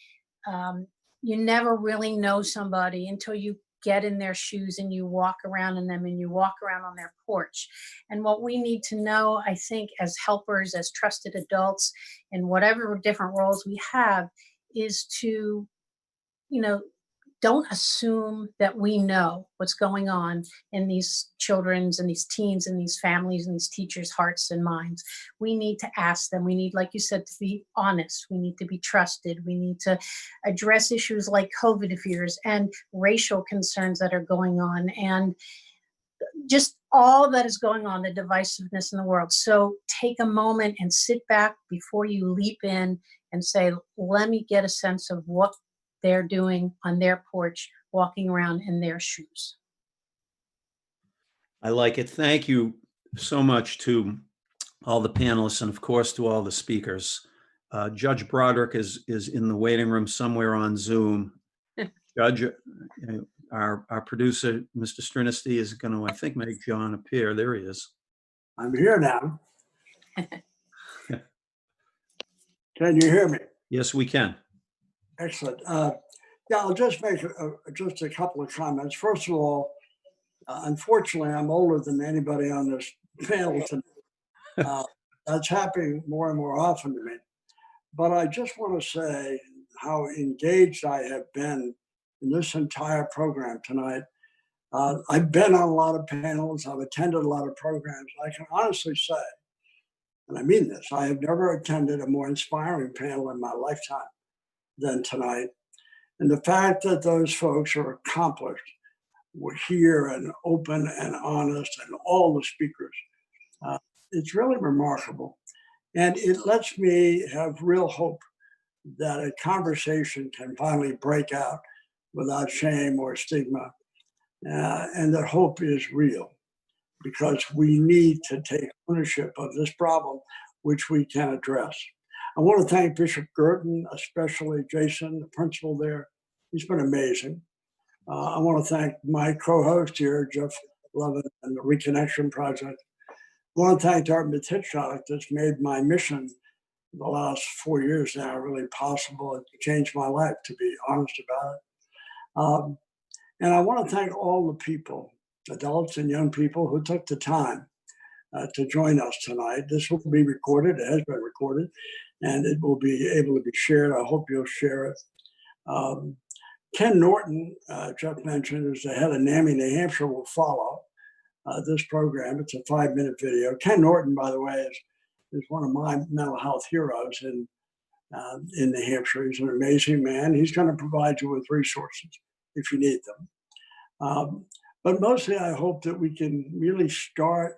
you never really know somebody until you get in their shoes and you walk around in them and you walk around on their porch. And what we need to know, I think, as helpers, as trusted adults, in whatever different roles we have, is to, you know, don't assume that we know what's going on in these children's and these teens and these families and these teachers' hearts and minds. We need to ask them. We need, like you said, to be honest. We need to be trusted. We need to address issues like COVID fears and racial concerns that are going on, and just all that is going on, the divisiveness in the world. So take a moment and sit back before you leap in and say, let me get a sense of what they're doing on their porch, walking around in their shoes. I like it. Thank you so much to all the panelists and, of course, to all the speakers. Judge Broderick is in the waiting room somewhere on Zoom. Judge, our producer, Mr. Strinesty, is going to, I think, make John appear. There he is. I'm here now. Can you hear me? Yes, we can. Excellent. Yeah, I'll just make just a couple of comments. First of all, unfortunately, I'm older than anybody on this panel tonight. That's happening more and more often to me. But I just want to say how engaged I have been in this entire program tonight. I've been on a lot of panels. I've attended a lot of programs. I can honestly say, and I mean this, I have never attended a more inspiring panel in my lifetime than tonight. And the fact that those folks are accomplished, were here and open and honest, and all the speakers, it's really remarkable. And it lets me have real hope that a conversation can finally break out without shame or stigma, and that hope is real, because we need to take ownership of this problem, which we can address. I want to thank Bishop Girton, especially Jason, the principal there. He's been amazing. I want to thank my co-host here, Jeff Levin, and the Reconnection Project. I want to thank Dartmouth Hitchcock that's made my mission the last 4 years now really possible. It changed my life, to be honest about it. And I want to thank all the people, adults and young people, who took the time to join us tonight. This will be recorded, it has been recorded, and it will be able to be shared. I hope you'll share it. Ken Norton, Jeff mentioned, is the head of NAMI, New Hampshire, will follow this program. It's a 5-minute video. Ken Norton, by the way, is one of my mental health heroes in New Hampshire. He's an amazing man. He's going to provide you with resources if you need them. But mostly, I hope that we can really start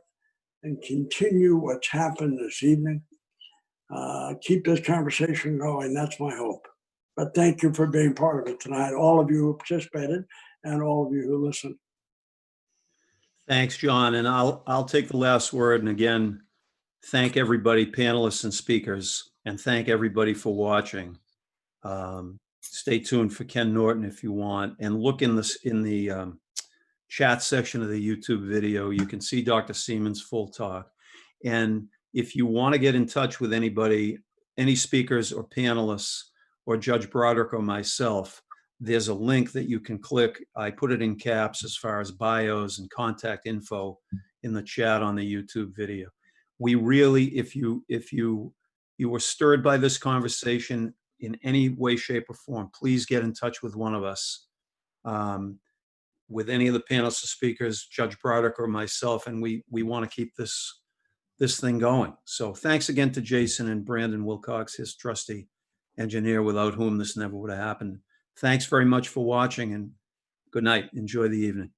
and continue what's happened this evening. Keep this conversation going. That's my hope. But thank you for being part of it tonight, all of you who participated and all of you who listened. Thanks, John. And I'll take the last word. And again, thank everybody, panelists and speakers, and thank everybody for watching. Stay tuned for Ken Norton if you want, and look in the chat section of the YouTube video. You can see Dr. Seaman's full talk. And if you want to get in touch with anybody, any speakers or panelists, or Judge Broderick or myself, there's a link that you can click. I put it in caps as far as bios and contact info in the chat on the YouTube video. We really, if you were stirred by this conversation in any way, shape, or form, please get in touch with one of us, with any of the panelists or speakers, Judge Broderick or myself, and we want to keep this thing going. So thanks again to Jason and Brandon Wilcox, his trusty engineer, without whom this never would have happened. Thanks very much for watching, and good night. Enjoy the evening.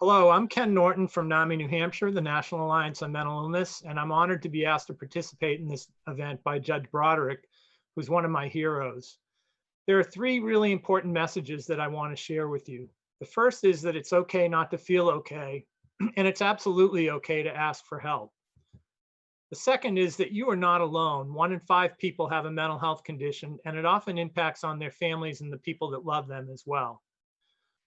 Hello, I'm Ken Norton from NAMI, New Hampshire, the National Alliance on Mental Illness, and I'm honored to be asked to participate in this event by Judge Broderick, who's one of my heroes. There are 3 really important messages that I want to share with you. The first is that it's okay not to feel okay, and it's absolutely okay to ask for help. The second is that you are not alone. 1 in 5 people have a mental health condition, and it often impacts on their families and the people that love them as well.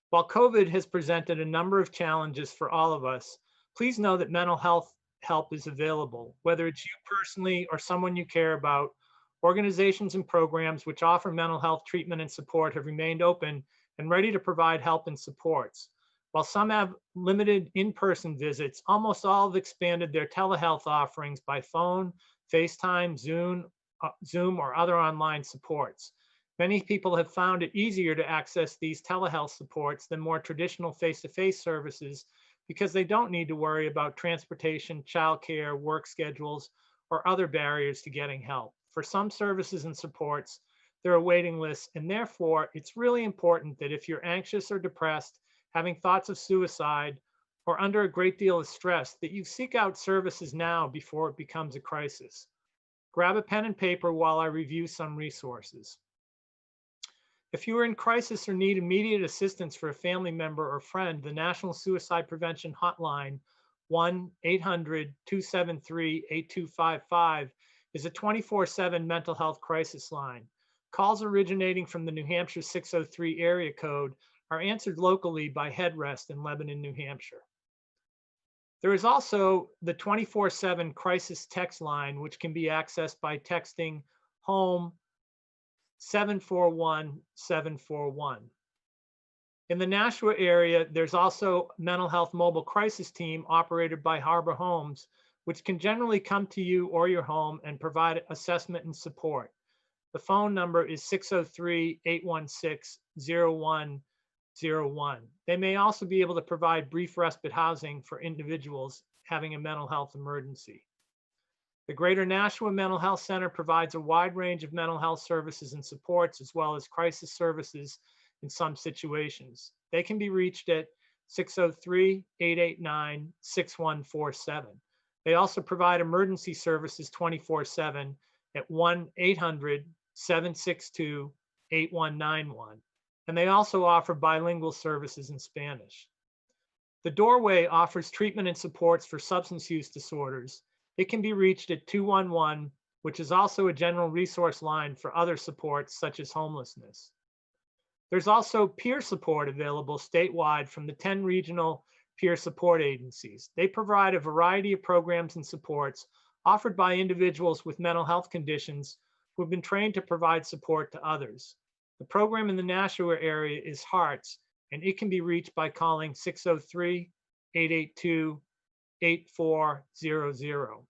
While COVID has presented a number of challenges for all of us, please know that mental health help is available. Whether it's you personally or someone you care about, organizations and programs which offer mental health treatment and support have remained open and ready to provide help and supports. While some have limited in-person visits, almost all have expanded their telehealth offerings by phone, FaceTime, Zoom, or other online supports. Many people have found it easier to access these telehealth supports than more traditional face-to-face services because they don't need to worry about transportation, childcare, work schedules, or other barriers to getting help. For some services and supports, there are waiting lists, and therefore it's really important that if you're anxious or depressed, having thoughts of suicide, or under a great deal of stress, that you seek out services now before it becomes a crisis. Grab a pen and paper while I review some resources. If you are in crisis or need immediate assistance for a family member or friend, the National Suicide Prevention Hotline, 1-800-273-8255, is a 24/7 mental health crisis line. Calls originating from the New Hampshire 603 area code are answered locally by Headrest in Lebanon, New Hampshire. There is also the 24/7 crisis text line, which can be accessed by texting HOME 741-741. In the Nashua area, there's also a mental health mobile crisis team operated by Harbor Homes, which can generally come to you or your home and provide assessment and support. The phone number is 603-816-01 They may also be able to provide brief respite housing for individuals having a mental health emergency. The Greater Nashua Mental Health Center provides a wide range of mental health services and supports, as well as crisis services in some situations. They can be reached at 603-889-6147. They also provide emergency services 24/7 at 1-800-762-8191. And they also offer bilingual services in Spanish. The Doorway offers treatment and supports for substance use disorders. It can be reached at 211, which is also a general resource line for other supports such as homelessness. There's also peer support available statewide from the 10 regional peer support agencies. They provide a variety of programs and supports offered by individuals with mental health conditions who have been trained to provide support to others. The program in the Nashua area is HEARTS, and it can be reached by calling 603-882-8400.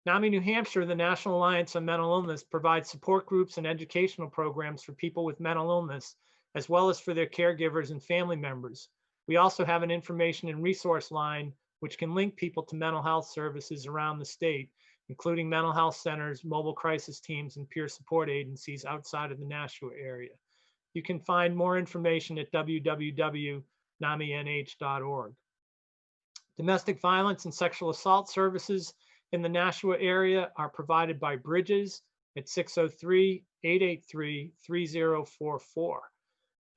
NAMI New Hampshire, the National Alliance on Mental Illness, provides support groups and educational programs for people with mental illness, as well as for their caregivers and family members. We also have an information and resource line which can link people to mental health services around the state, including mental health centers, mobile crisis teams, and peer support agencies outside of the Nashua area. You can find more information at www.NAMI-NH.org. Domestic violence and sexual assault services in the Nashua area are provided by Bridges at 603-883-3044.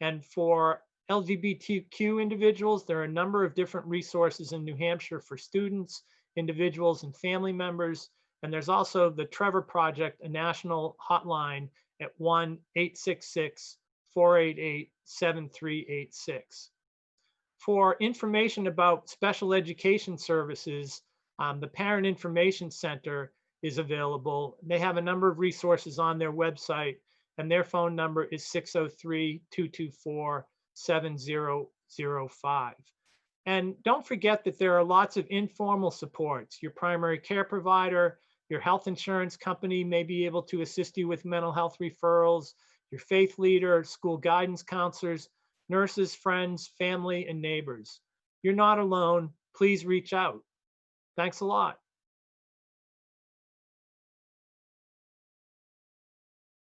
And for LGBTQ individuals, there are a number of different resources in New Hampshire for students, individuals, and family members. And there's also the Trevor Project, a national hotline at 1-866-488-7386. For information about special education services, the Parent Information Center is available. They have a number of resources on their website, and their phone number is 603-224-7005. And don't forget that there are lots of informal supports. Your primary care provider, your health insurance company may be able to assist you with mental health referrals, your faith leader, school guidance counselors, nurses, friends, family, and neighbors. You're not alone. Please reach out. Thanks a lot.